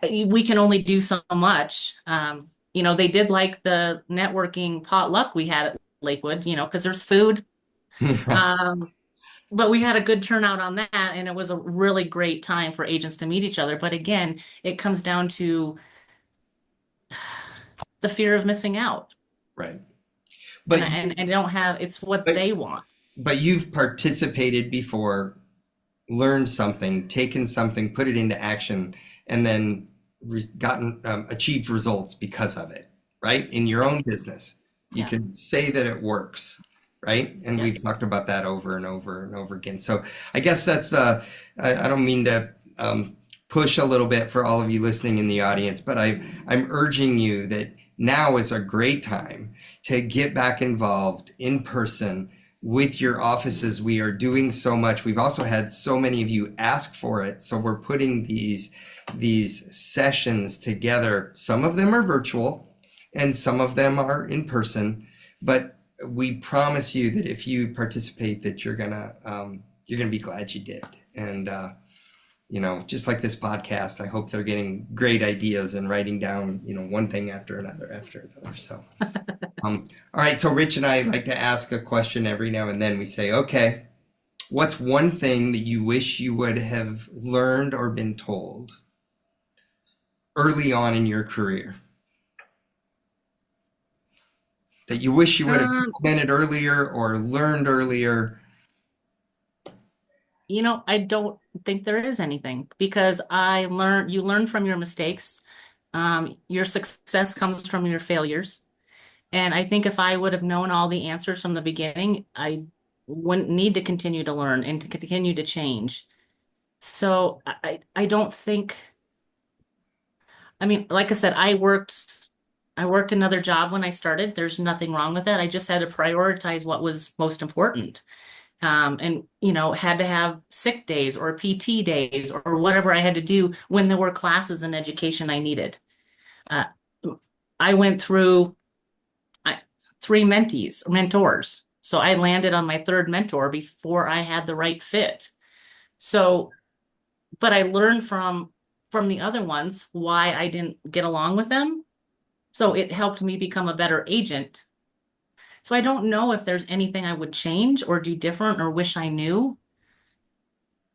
Speaker 3: we can only do so much. They did like the networking potluck we had at Lakewood, because there's food. But we had a good turnout on that, and it was a really great time for agents to meet each other. But again, it comes down to the fear of missing out.
Speaker 1: Right.
Speaker 3: And
Speaker 1: But
Speaker 3: I don't have, it's what
Speaker 1: but
Speaker 3: they want.
Speaker 1: but you've participated before, learned something, taken something, put it into action, and then gotten achieved results because of it, right? In your own business, you
Speaker 3: Yeah.
Speaker 1: can say that it works, right? And we've
Speaker 3: Yes.
Speaker 1: talked about that over and over and over again. So I guess that's I don't mean to push a little bit for all of you listening in the audience, but I'm urging you that now is a great time to get back involved in person with your offices. We are doing so much. We've also had so many of you ask for it. So we're putting these sessions together. Some of them are virtual and some of them are in person, but we promise you that if you participate, that you're gonna be glad you did. And just like this podcast, I hope they're getting great ideas and writing down, one thing after another. So, all right. So Rich and I like to ask a question every now and then. We say, okay, what's one thing that you wish you would have learned or been told early on in your career? That you wish you would have implemented earlier or learned earlier?
Speaker 3: I don't think there is anything because you learn from your mistakes. Your success comes from your failures. And I think if I would have known all the answers from the beginning, I wouldn't need to continue to learn and to continue to change. So I don't think, I mean, like I said, I worked another job when I started. There's nothing wrong with that. I just had to prioritize what was most important. And had to have sick days or PT days or whatever I had to do when there were classes and education I needed. Uh, I went through three mentors. So I landed on my third mentor before I had the right fit. So, but I learned from the other ones why I didn't get along with them. So it helped me become a better agent. So I don't know if there's anything I would change or do different or wish I knew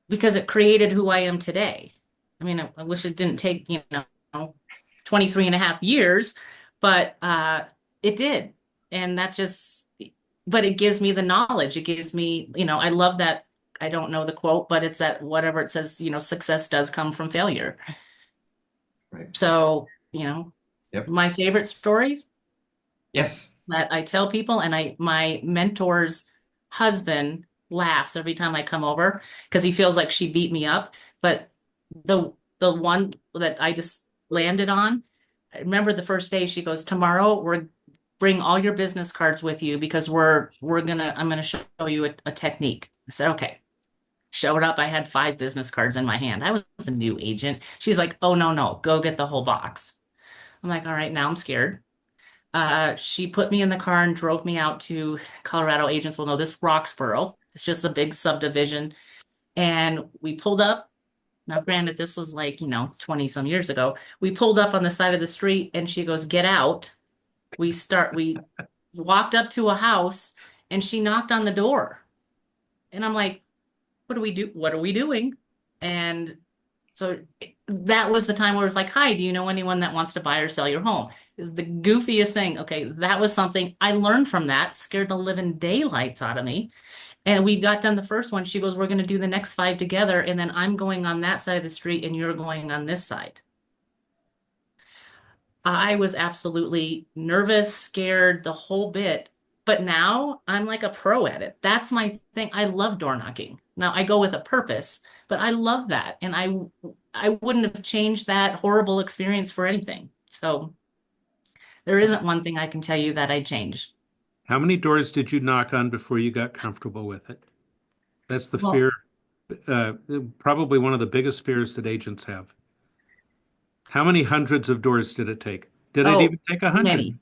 Speaker 3: because it created who I am today. I mean, I wish it didn't take, 23 and a half years, but it did. And but it gives me the knowledge. It gives me, I love that. I don't know the quote, but it's that whatever it says, success does come from failure.
Speaker 1: Right.
Speaker 3: So,
Speaker 1: Yep.
Speaker 3: my favorite story
Speaker 1: Yes.
Speaker 3: that I tell people, and my mentor's husband laughs every time I come over because he feels like she beat me up. But the one that I just landed on, I remember the first day she goes, tomorrow bring all your business cards with you because I'm gonna show you a technique. I said, okay. Showed up, I had 5 business cards in my hand. I was a new agent. She's like, oh no, go get the whole box. I'm like, all right, now I'm scared. She put me in the car and drove me out to Colorado. Agents will know this, Roxborough. It's just a big subdivision. And we pulled up. Now, granted, this was 20 some years ago. We pulled up on the side of the street and she goes, get out. We walked up to a house and she knocked on the door. And I'm like, what do we do? What are we doing? And so that was the time where it was like, hi, do you know anyone that wants to buy or sell your home? Is the goofiest thing. Okay, that was something I learned from that, scared the living daylights out of me. And we got done the first one. She goes, we're going to do the next 5 together. And then I'm going on that side of the street and you're going on this side. I was absolutely nervous, scared, the whole bit. But now I'm like a pro at it. That's my thing. I love door knocking. Now I go with a purpose, but I love that. And I wouldn't have changed that horrible experience for anything. So there isn't one thing I can tell you that I changed.
Speaker 2: How many doors did you knock on before you got comfortable with it? That's the
Speaker 3: Well,
Speaker 2: fear, probably one of the biggest fears that agents have. How many hundreds of doors did it take? Did it even take 100?
Speaker 3: many.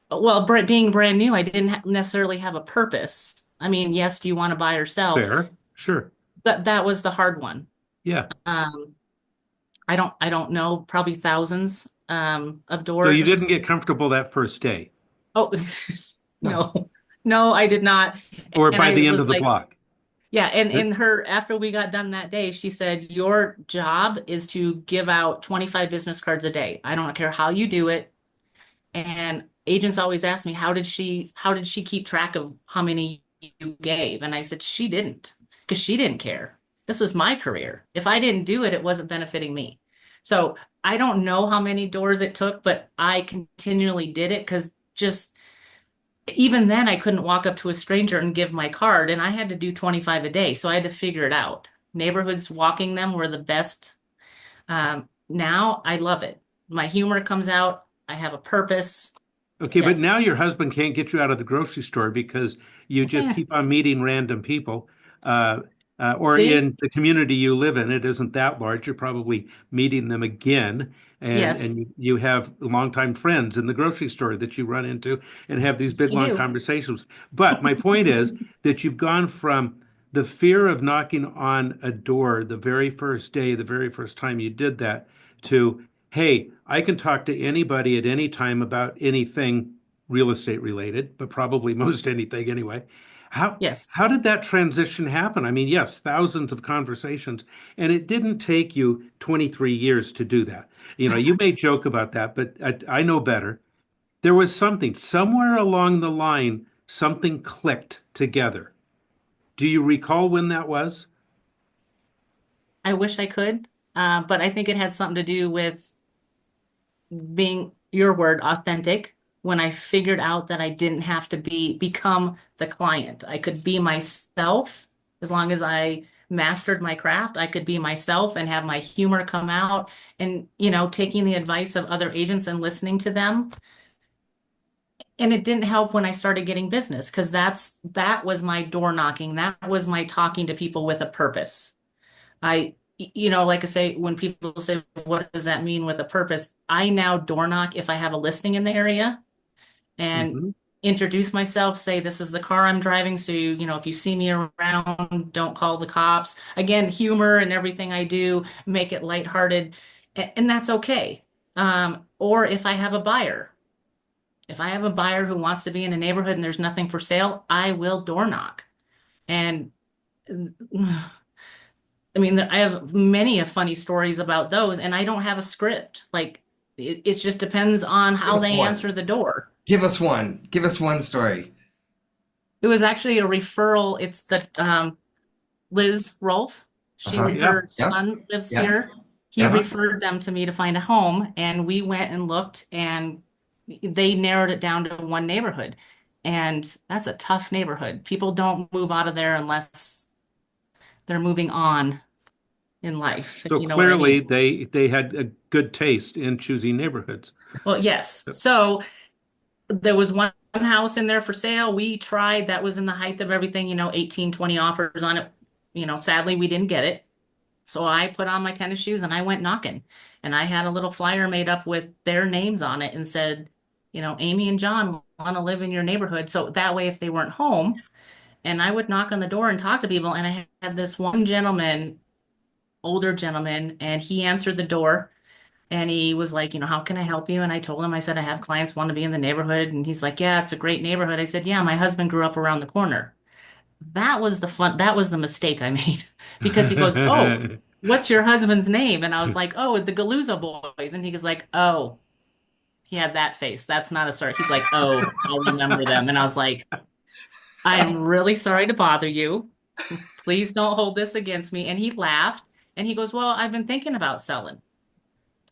Speaker 3: Well, being brand new, I didn't necessarily have a purpose. I mean, yes, do you want to buy or sell?
Speaker 2: Fair, sure.
Speaker 3: That was the hard one.
Speaker 2: Yeah.
Speaker 3: I don't know, probably thousands of
Speaker 2: So you
Speaker 3: doors.
Speaker 2: didn't get comfortable that first day,
Speaker 3: Oh, no, I did not.
Speaker 2: or
Speaker 3: And
Speaker 2: by
Speaker 3: I
Speaker 2: the end
Speaker 3: was
Speaker 2: of the
Speaker 3: like,
Speaker 2: block.
Speaker 3: yeah, and after we got done that day, she said, your job is to give out 25 business cards a day. I don't care how you do it. And agents always ask me, how did she keep track of how many you gave? And I said, she didn't, because she didn't care. This was my career. If I didn't do it, it wasn't benefiting me. So I don't know how many doors it took, but I continually did it because just even then I couldn't walk up to a stranger and give my card, and I had to do 25 a day. So I had to figure it out. Neighborhoods, walking them were the best. Now I love it. My humor comes out. I have a purpose.
Speaker 2: Okay, but
Speaker 3: Yes.
Speaker 2: now your husband can't get you out of the grocery store because you just keep on meeting random people. Uh, or
Speaker 3: See?
Speaker 2: in the community you live in, it isn't that large. You're probably meeting them again, and
Speaker 3: Yes,
Speaker 2: you have longtime friends in the grocery store that you run into and have these big
Speaker 3: I
Speaker 2: long
Speaker 3: do.
Speaker 2: conversations. But my point is that you've gone from the fear of knocking on a door the very first day, the very first time you did that, to hey, I can talk to anybody at any time about anything real estate related, but probably most anything anyway. How
Speaker 3: Yes.
Speaker 2: how did that transition happen? I mean, yes, thousands of conversations, and it didn't take you 23 years to do that. You know, you may joke about that, but I know better. There was something somewhere along the line, something clicked together. Do you recall when that was?
Speaker 3: I wish I could, but I think it had something to do with being your word authentic. When I figured out that I didn't have to become the client, I could be myself as long as I mastered my craft. I could be myself and have my humor come out, and taking the advice of other agents and listening to them. And it didn't help when I started getting business, because that was my door knocking. That was my talking to people with a purpose. Like I say, when people say, what does that mean with a purpose? I now door knock if I have a listing in the area and
Speaker 2: Hmm.
Speaker 3: introduce myself, say, this is the car I'm driving. So, if you see me around, don't call the cops. Again, humor and everything I do, make it lighthearted, and that's okay. Or if I have a buyer who wants to be in a neighborhood and there's nothing for sale, I will door knock. And I mean, I have many of funny stories about those, and I don't have a script. Like, it just depends on
Speaker 1: Give
Speaker 3: how
Speaker 1: us
Speaker 3: they
Speaker 1: one.
Speaker 3: answer the door.
Speaker 1: Give us one. Give us one story.
Speaker 3: It was actually a referral. It's the Liz Rolfe.
Speaker 1: Uh-huh.
Speaker 2: Yeah.
Speaker 3: Her
Speaker 1: Yeah.
Speaker 3: son lives
Speaker 1: Yeah.
Speaker 3: here. He
Speaker 1: Uh-huh.
Speaker 3: referred them to me to find a home, and we went and looked, and they narrowed it down to one neighborhood. And that's a tough neighborhood. People don't move out of there unless they're moving on in life, if
Speaker 2: So
Speaker 3: you know what I mean.
Speaker 2: clearly they had a good taste in choosing neighborhoods.
Speaker 3: Well, yes. So there was one house in there for sale. We tried, that was in the height of everything, 18, 20 offers on it. Sadly, we didn't get it. So I put on my tennis shoes and I went knocking. And I had a little flyer made up with their names on it and said, Amy and John want to live in your neighborhood. So that way, if they weren't home, and I would knock on the door and talk to people. And I had this one gentleman, older gentleman, and he answered the door. And he was like, how can I help you? And I told him, I said, I have clients want to be in the neighborhood. And he's like, yeah, it's a great neighborhood. I said, yeah, my husband grew up around the corner. That was the mistake I made because he goes, oh, what's your husband's name? And I was like, oh, the Galluzzo boys. And he was like, oh, he had that face. That's not a start. He's like, oh, I remember them. And I was like, I am really sorry to bother you. Please don't hold this against me. And he laughed and he goes, well, I've been thinking about selling.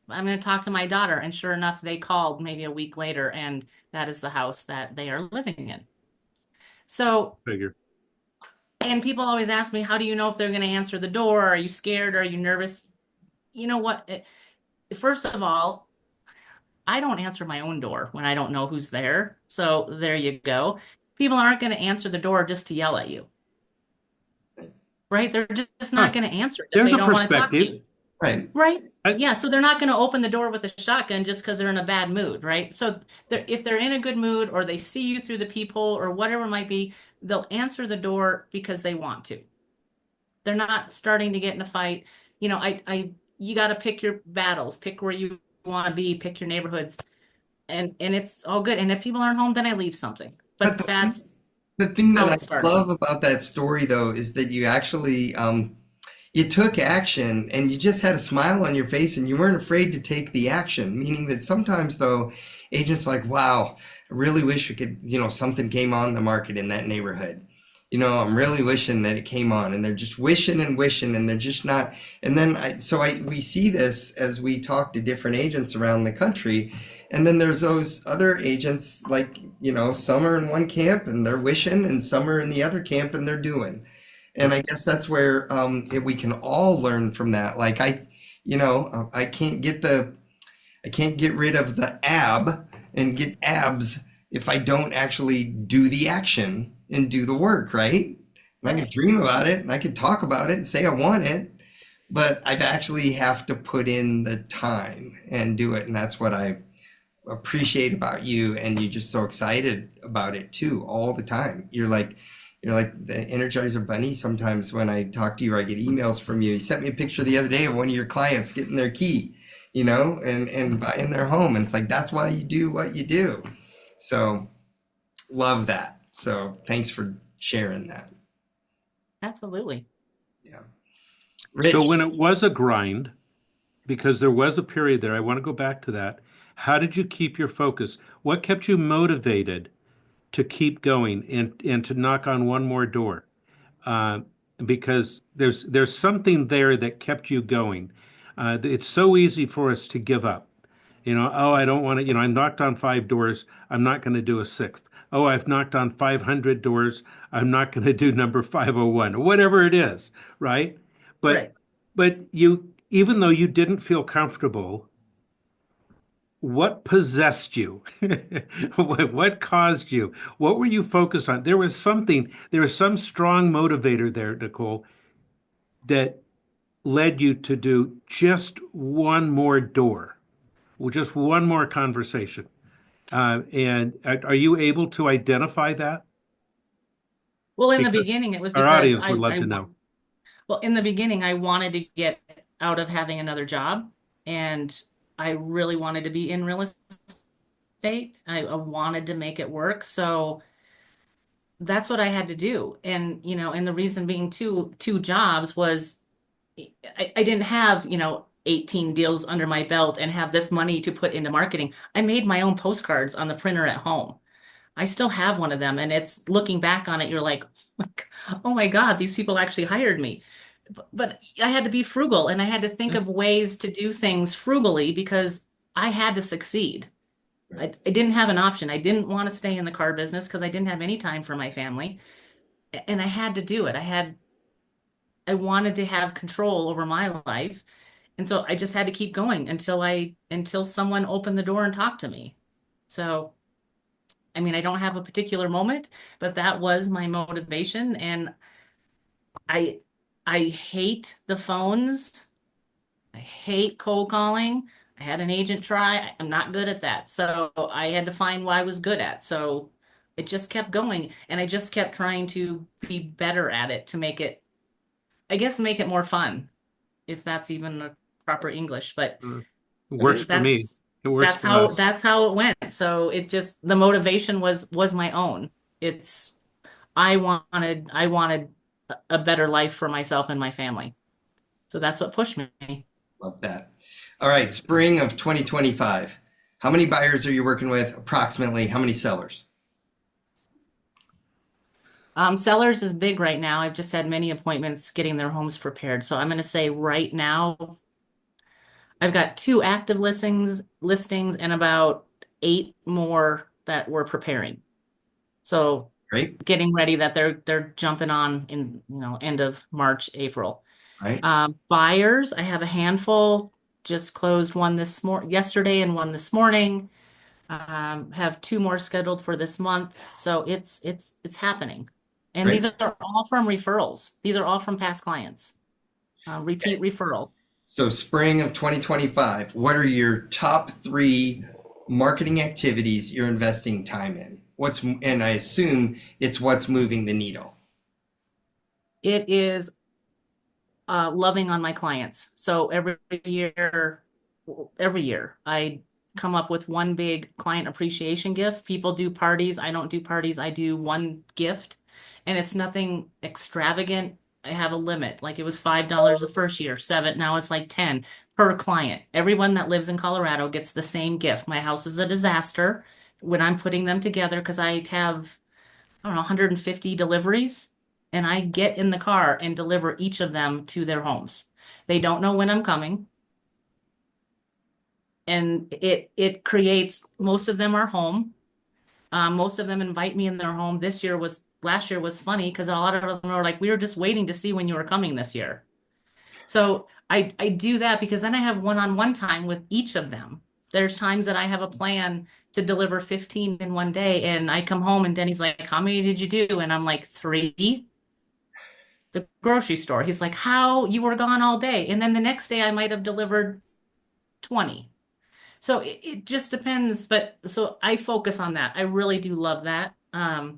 Speaker 3: I'm going to talk to my daughter. And sure enough, they called maybe a week later, and that is the house that they are living in. So,
Speaker 2: Figure.
Speaker 3: and people always ask me, how do you know if they're going to answer the door? Are you scared? Are you nervous? You know what? First of all, I don't answer my own door when I don't know who's there. So there you go. People aren't going to answer the door just to yell at you, right? They're just not
Speaker 2: Huh.
Speaker 3: going to answer it if
Speaker 2: There's
Speaker 3: they
Speaker 2: a
Speaker 3: don't want to talk to
Speaker 2: perspective.
Speaker 3: you.
Speaker 1: Right.
Speaker 3: Right.
Speaker 2: I,
Speaker 3: Yeah. So they're not going to open the door with a shotgun just because they're in a bad mood. Right. So if they're in a good mood, or they see you through the peephole or whatever it might be, they'll answer the door because they want to. They're not starting to get in a fight. You got to pick your battles, pick where you want to be, pick your neighborhoods, and it's all good. And if people aren't home, then I leave something.
Speaker 1: But
Speaker 3: But that's
Speaker 1: the thing
Speaker 3: how
Speaker 1: that I
Speaker 3: it started.
Speaker 1: love about that story, though, is that you actually you took action and you just had a smile on your face and you weren't afraid to take the action. Meaning that sometimes, though, agents are like, wow, I really wish we could, something came on the market in that neighborhood. I'm really wishing that it came on, and they're just wishing, and they're just not. And then we see this as we talk to different agents around the country, and then there's those other agents, like, some are in one camp and they're wishing, and some are in the other camp and they're doing. And I guess that's where we can all learn from that. Like I can't I can't get rid of the ab and get abs if I don't actually do the action and do the work, right? And I can
Speaker 3: Right.
Speaker 1: dream about it and I can talk about it and say I want it, but I actually have to put in the time and do it. And that's what I appreciate about you. And you're just so excited about it too, all the time. You're like the Energizer Bunny. Sometimes when I talk to you or I get emails from you, you sent me a picture the other day of one of your clients getting their key, and buying their home. And it's like, that's why you do what you do. So love that. So thanks for sharing that.
Speaker 3: Absolutely.
Speaker 1: Yeah.
Speaker 2: So
Speaker 1: Rich,
Speaker 2: when it was a grind, because there was a period there, I want to go back to that. How did you keep your focus? What kept you motivated to keep going and to knock on one more door? Uh, because there's something there that kept you going. It's so easy for us to give up. Oh, I don't want to, I knocked on 5 doors. I'm not going to do a sixth. Oh, I've knocked on 500 doors. I'm not going to do number 501 or whatever it is, right? But
Speaker 3: Right.
Speaker 2: even though you didn't feel comfortable, what possessed you? What caused you? What were you focused on? There was some strong motivator there, Nicole, that led you to do just one more door, just one more conversation. And are you able to identify that?
Speaker 3: Well, in the
Speaker 2: Because
Speaker 3: beginning, it was
Speaker 2: our
Speaker 3: because
Speaker 2: audience would love to know.
Speaker 3: well, in the beginning, I wanted to get out of having another job, and I really wanted to be in real estate. I wanted to make it work. So that's what I had to do. And the reason being two jobs was I didn't have, 18 deals under my belt and have this money to put into marketing. I made my own postcards on the printer at home. I still have one of them, and it's looking back on it, you're like, oh my God, these people actually hired me. But I had to be frugal and I had to think
Speaker 2: Yeah.
Speaker 3: of ways to do things frugally because I had to succeed.
Speaker 1: right,
Speaker 3: I didn't have an option. I didn't want to stay in the car business because I didn't have any time for my family. And I had to do it. I wanted to have control over my life. And so I just had to keep going until someone opened the door and talked to me. So, I mean, I don't have a particular moment, but that was my motivation. And I, I hate the phones. I hate cold calling. I had an agent try. I'm not good at that. So I had to find what I was good at. So it just kept going. And I just kept trying to be better at it to make it, I guess, make it more fun, if that's even a proper English. But
Speaker 2: It
Speaker 1: it
Speaker 2: works
Speaker 1: is.
Speaker 2: for me.
Speaker 3: that's
Speaker 2: It works
Speaker 3: that's
Speaker 2: for
Speaker 3: how
Speaker 2: us.
Speaker 3: that's how it went. So it just the motivation was my own. It's I wanted a better life for myself and my family. So that's what pushed me.
Speaker 1: Love that. All right, spring of 2025. How many buyers are you working with approximately? How many sellers?
Speaker 3: Sellers is big right now. I've just had many appointments getting their homes prepared. So I'm going to say right now I've got two active listings and about eight more that we're preparing. So
Speaker 1: Great,
Speaker 3: getting ready that they're jumping on in, end of March, April.
Speaker 1: right?
Speaker 3: Buyers, I have a handful, just closed one yesterday and one this morning. Have two more scheduled for this month. So it's happening. And
Speaker 1: Great.
Speaker 3: these are all from referrals. These are all from past clients. Repeat referral.
Speaker 1: So, spring of 2025, what are your top three marketing activities you're investing time in? And I assume it's what's moving the needle,
Speaker 3: It is loving on my clients. So every year, I come up with one big client appreciation gift. People do parties. I don't do parties. I do one gift, and it's nothing extravagant. I have a limit. Like it was $5 the first year, seven. Now it's like 10 per client. Everyone that lives in Colorado gets the same gift. My house is a disaster when I'm putting them together because I have, I don't know, 150 deliveries, and I get in the car and deliver each of them to their homes. They don't know when I'm coming, and it creates, most of them are home. Most of them invite me in their home. This year was last year was funny because a lot of them were like, we were just waiting to see when you were coming this year. So I do that because then I have one-on-one time with each of them. There's times that I have a plan to deliver 15 in one day, and I come home and Denny's like, how many did you do? And I'm like, three. The grocery store. He's like, how? You were gone all day. And then the next day I might have delivered 20. So it just depends. But so I focus on that. I really do love that. I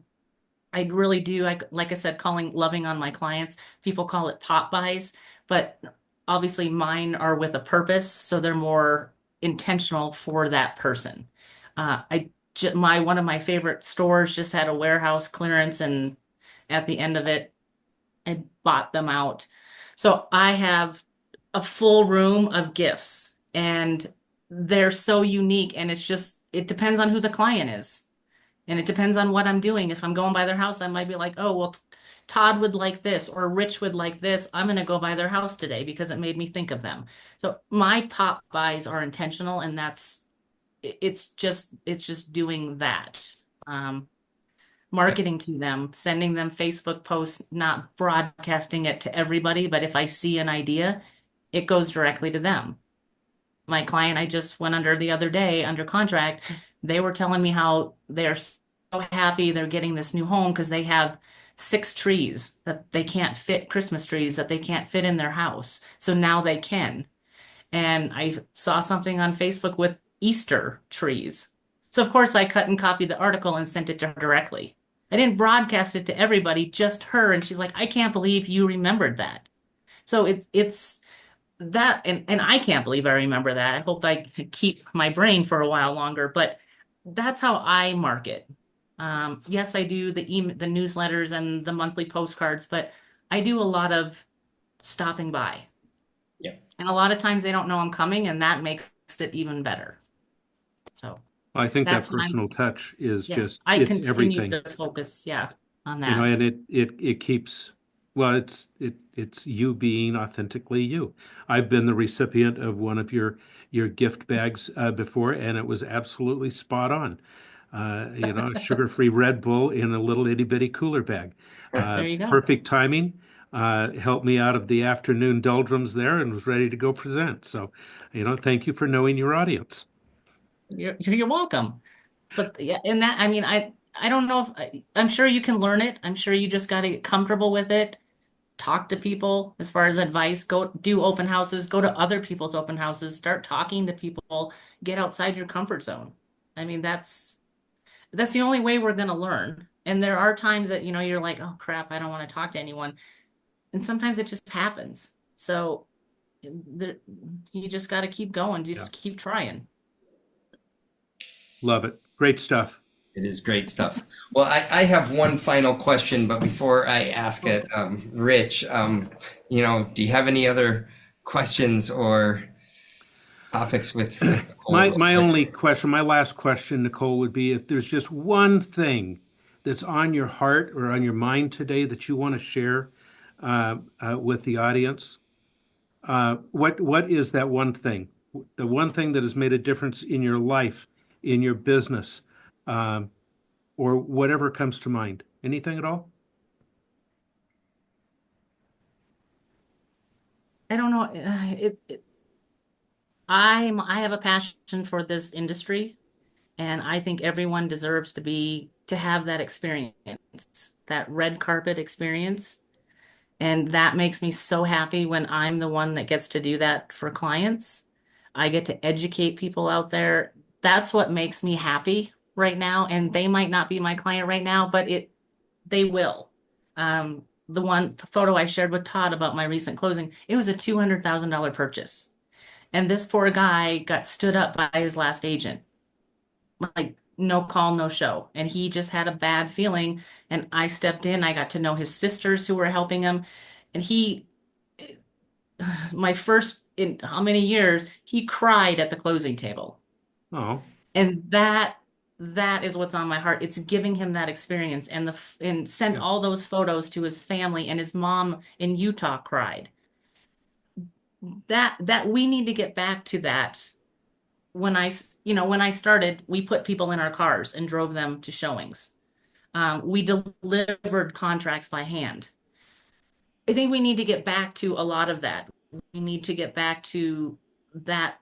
Speaker 3: really do. Like I said, loving on my clients. People call it pop buys, but obviously mine are with a purpose, so they're more intentional for that person. My one of my favorite stores just had a warehouse clearance, and at the end of it, I bought them out. So I have a full room of gifts, and they're so unique, and it depends on who the client is. And it depends on what I'm doing. If I'm going by their house, I might be like, oh, well, Todd would like this or Rich would like this. I'm going to go by their house today because it made me think of them. So my pop buys are intentional, and it's just doing that. Um, Marketing to them, sending them Facebook posts, not broadcasting it to everybody, but if I see an idea, it goes directly to them. My client I just went under the other day under contract, they were telling me how they're so happy they're getting this new home because they have 6 trees that they can't fit, Christmas trees that they can't fit in their house. So now they can. And I saw something on Facebook with Easter trees. So of course I cut and copied the article and sent it to her directly. I didn't broadcast it to everybody, just her. And she's like, I can't believe you remembered that. So it's that, and I can't believe I remember that. I hope I can keep my brain for a while longer, but that's how I market. Yes, I do the newsletters and the monthly postcards, but I do a lot of stopping by.
Speaker 1: Yeah.
Speaker 3: And a lot of times they don't know I'm coming, and that makes it even better. So
Speaker 2: I think that
Speaker 3: that's what
Speaker 2: personal touch is
Speaker 3: yeah,
Speaker 2: just,
Speaker 3: I
Speaker 2: it's
Speaker 3: continue
Speaker 2: everything.
Speaker 3: to focus, yeah, on
Speaker 2: You know,
Speaker 3: that.
Speaker 2: and it keeps, well, it's you being authentically you. I've been the recipient of one of your gift bags before, and it was absolutely spot on. You know, a sugar-free Red Bull in a little itty bitty cooler bag.
Speaker 3: There you go.
Speaker 2: Perfect timing. Helped me out of the afternoon doldrums there, and was ready to go present. So, you know, thank you for knowing your audience.
Speaker 3: You're welcome. But yeah, and that, I mean, I don't know if I'm sure you can learn it. I'm sure you just got to get comfortable with it. Talk to people as far as advice. Go do open houses, go to other people's open houses, start talking to people, get outside your comfort zone. I mean, that's the only way we're going to learn. And there are times that, you're like, oh crap, I don't want to talk to anyone. And sometimes it just happens. So there, you just got to keep going,
Speaker 2: Yeah,
Speaker 3: just keep trying.
Speaker 2: love it. Great stuff.
Speaker 1: It is great stuff. Well, I have one final question, but before I ask it, Rich, do you have any other questions or topics with Nicole
Speaker 2: My
Speaker 1: real
Speaker 2: my
Speaker 1: quick?
Speaker 2: only question, my last question, Nicole, would be if there's just one thing that's on your heart or on your mind today that you want to share with the audience. What is that one thing? The one thing that has made a difference in your life, in your business, um, or whatever comes to mind. Anything at all?
Speaker 3: I don't know. I have a passion for this industry, and I think everyone deserves to have that experience, that red carpet experience. And that makes me so happy when I'm the one that gets to do that for clients. I get to educate people out there. That's what makes me happy right now. And they might not be my client right now, but they will. The one photo I shared with Todd about my recent closing, it was a $200,000 purchase. And this poor guy got stood up by his last agent, like no call, no show. And he just had a bad feeling. And I stepped in. I got to know his sisters who were helping him. And my first, in how many years, he cried at the closing table.
Speaker 2: Oh,
Speaker 3: And that is what's on my heart. It's giving him that experience, and sent
Speaker 2: yeah.
Speaker 3: all those photos to his family, and his mom in Utah cried. That we need to get back to that. When I started, we put people in our cars and drove them to showings. We delivered contracts by hand. I think we need to get back to a lot of that. We need to get back to that,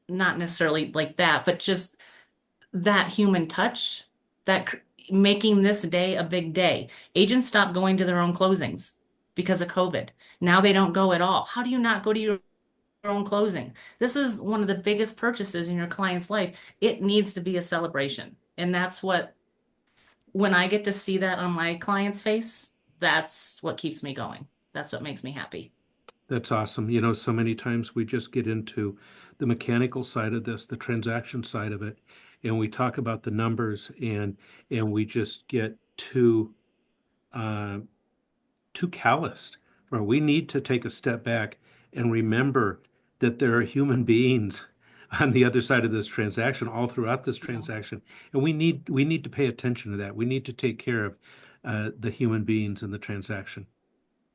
Speaker 3: not necessarily like that, but just that human touch, that making this day a big day. Agents stopped going to their own closings because of COVID. Now they don't go at all. How do you not go to your own closing? This is one of the biggest purchases in your client's life. It needs to be a celebration. And that's what, when I get to see that on my client's face, that's what keeps me going. That's what makes me happy.
Speaker 2: That's awesome. So many times we just get into the mechanical side of this, the transaction side of it, and we talk about the numbers and we just get uh, too calloused. Where we need to take a step back and remember that there are human beings on the other side of this transaction, all throughout this transaction, and we need to pay attention to that. We need to take care of the human beings in the transaction.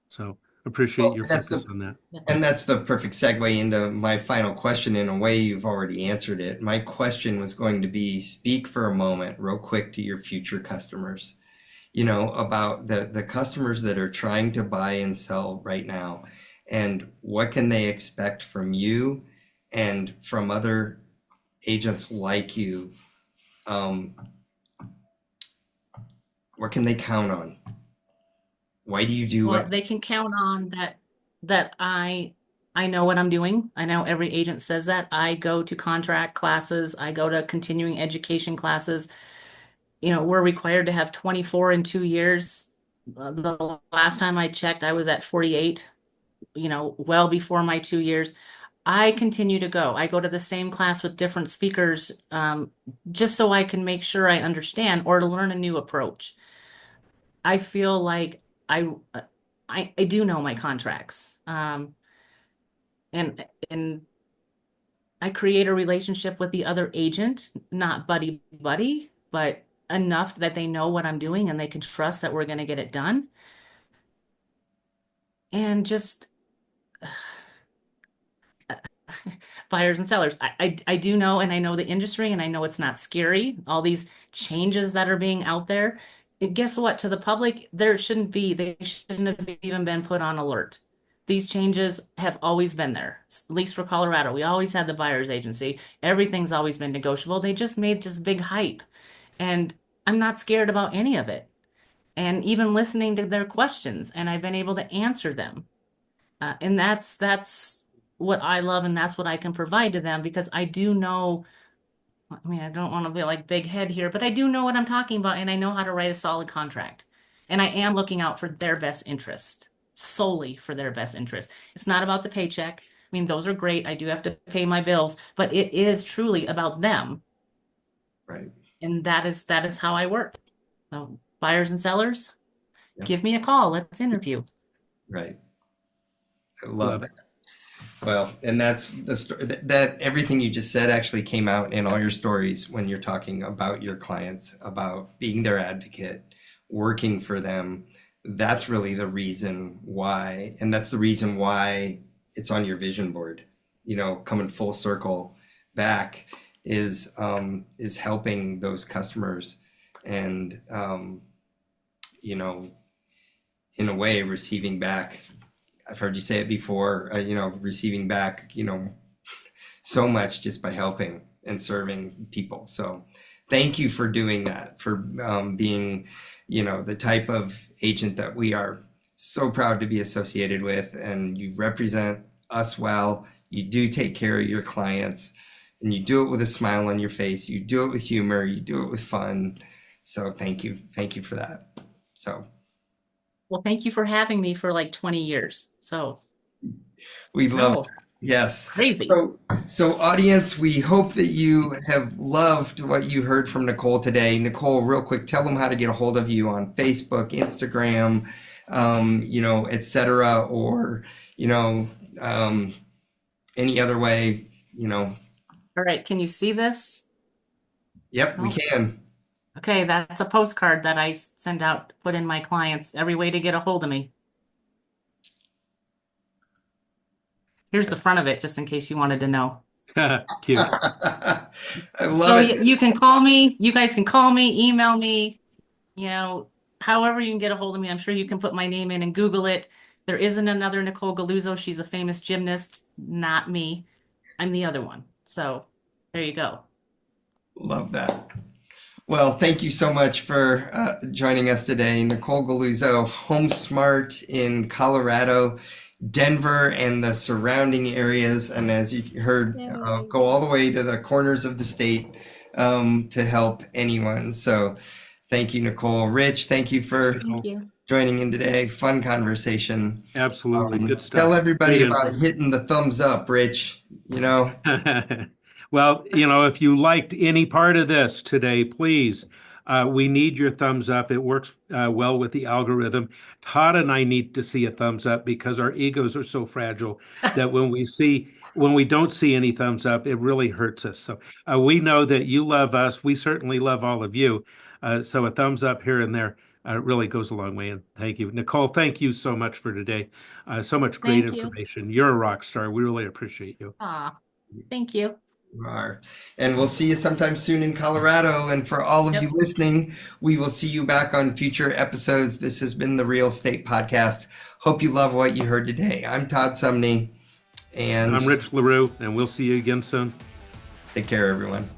Speaker 2: So appreciate
Speaker 1: Well,
Speaker 2: your focus on that.
Speaker 1: and that's the perfect segue into my final question. In a way, you've already answered it. My question was going to be, speak for a moment, real quick, to your future customers, about the customers that are trying to buy and sell right now, and what can they expect from you and from other agents like you. Um, what can they count on? Why do you do
Speaker 3: Well,
Speaker 1: what?
Speaker 3: they can count on that I know what I'm doing. I know every agent says that. I go to contract classes, I go to continuing education classes. We're required to have 24 in 2 years. The last time I checked, I was at 48, well before my 2 years. I continue to go. I go to the same class with different speakers, just so I can make sure I understand or to learn a new approach. I feel like I do know my contracts. And I create a relationship with the other agent, not buddy buddy, but enough that they know what I'm doing and they can trust that we're going to get it done. And just buyers and sellers. I do know, and I know the industry, and I know it's not scary. All these changes that are being out there. And guess what? To the public, they shouldn't have even been put on alert. These changes have always been there, at least for Colorado. We always had the buyer's agency. Everything's always been negotiable. They just made this big hype. And I'm not scared about any of it. And even listening to their questions, and I've been able to answer them. And that's what I love, and that's what I can provide to them because I do know. I mean, I don't want to be like big head here, but I do know what I'm talking about, and I know how to write a solid contract. And I am looking out for their best interest, solely for their best interest. It's not about the paycheck. I mean, those are great. I do have to pay my bills, but it is truly about them,
Speaker 1: Right.
Speaker 3: and that is how I work. So, buyers and sellers,
Speaker 1: Yep.
Speaker 3: give me a call. Let's interview.
Speaker 1: Right. I love
Speaker 2: Love
Speaker 1: that.
Speaker 2: it.
Speaker 1: Well, and that's the story that everything you just said actually came out in all your stories when you're talking about your clients, about being their advocate, working for them. That's really the reason why, and that's the reason why it's on your vision board. Coming full circle back is helping those customers, and in a way receiving back. I've heard you say it before, receiving back, so much just by helping and serving people. So thank you for doing that, for being, the type of agent that we are so proud to be associated with. And you represent us well. You do take care of your clients, and you do it with a smile on your face. You do it with humor. You do it with fun. So thank you. Thank you for that. So.
Speaker 3: Well, thank you for having me for like 20 years. So,
Speaker 1: We love
Speaker 3: no,
Speaker 1: it. Yes.
Speaker 3: crazy.
Speaker 1: So audience, we hope that you have loved what you heard from Nicole today. Nicole, real quick, tell them how to get a hold of you on Facebook, Instagram, et cetera, or, any other way,
Speaker 3: All right, can you see this?
Speaker 1: Yep, we
Speaker 3: No.
Speaker 1: can.
Speaker 3: Okay, that's a postcard that I send out, put in my clients, every way to get a hold of me. Here's the front of it, just in case you wanted to know.
Speaker 2: Cute.
Speaker 1: I
Speaker 3: So
Speaker 1: love it.
Speaker 3: you can call me, you guys can call me, email me, however you can get a hold of me, I'm sure you can put my name in and Google it. There isn't another Nicole Galluzzo. She's a famous gymnast, not me. I'm the other one. So there you go.
Speaker 1: Love that. Well, thank you so much for joining us today. Nicole Galluzzo, HomeSmart in Colorado, Denver, and the surrounding areas. And as you heard, go all the way to the corners of the state to help anyone. So thank you, Nicole. Rich, thank you for joining in today. Fun conversation.
Speaker 2: Absolutely. Good stuff.
Speaker 1: Tell everybody about hitting the thumbs up, Rich.
Speaker 2: Well, if you liked any part of this today, please, we need your thumbs up. It works well with the algorithm. Todd and I need to see a thumbs up because our egos are so fragile that when we don't see any thumbs up, it really hurts us. So we know that you love us. We certainly love all of you. So a thumbs up here and there really goes a long way. And thank you. Nicole, thank you so much for today. So much great information. You're a rock star. We really appreciate you.
Speaker 3: Thank you.
Speaker 1: And we'll see you sometime soon in Colorado. And for all of you listening, we will see you back on future episodes. This has been the Real Estate Podcast. Hope you love what you heard today. I'm Todd Sumney. And
Speaker 2: I'm Rich LaRue, and we'll see you again soon.
Speaker 1: Take care, everyone.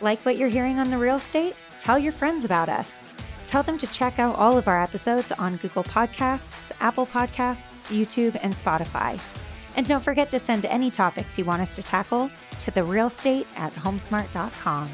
Speaker 4: Like what you're hearing on The Real Estate? Tell your friends about us. Tell them to check out all of our episodes on Google Podcasts, Apple Podcasts, YouTube, and Spotify. And don't forget to send any topics you want us to tackle to therealestate@homesmart.com.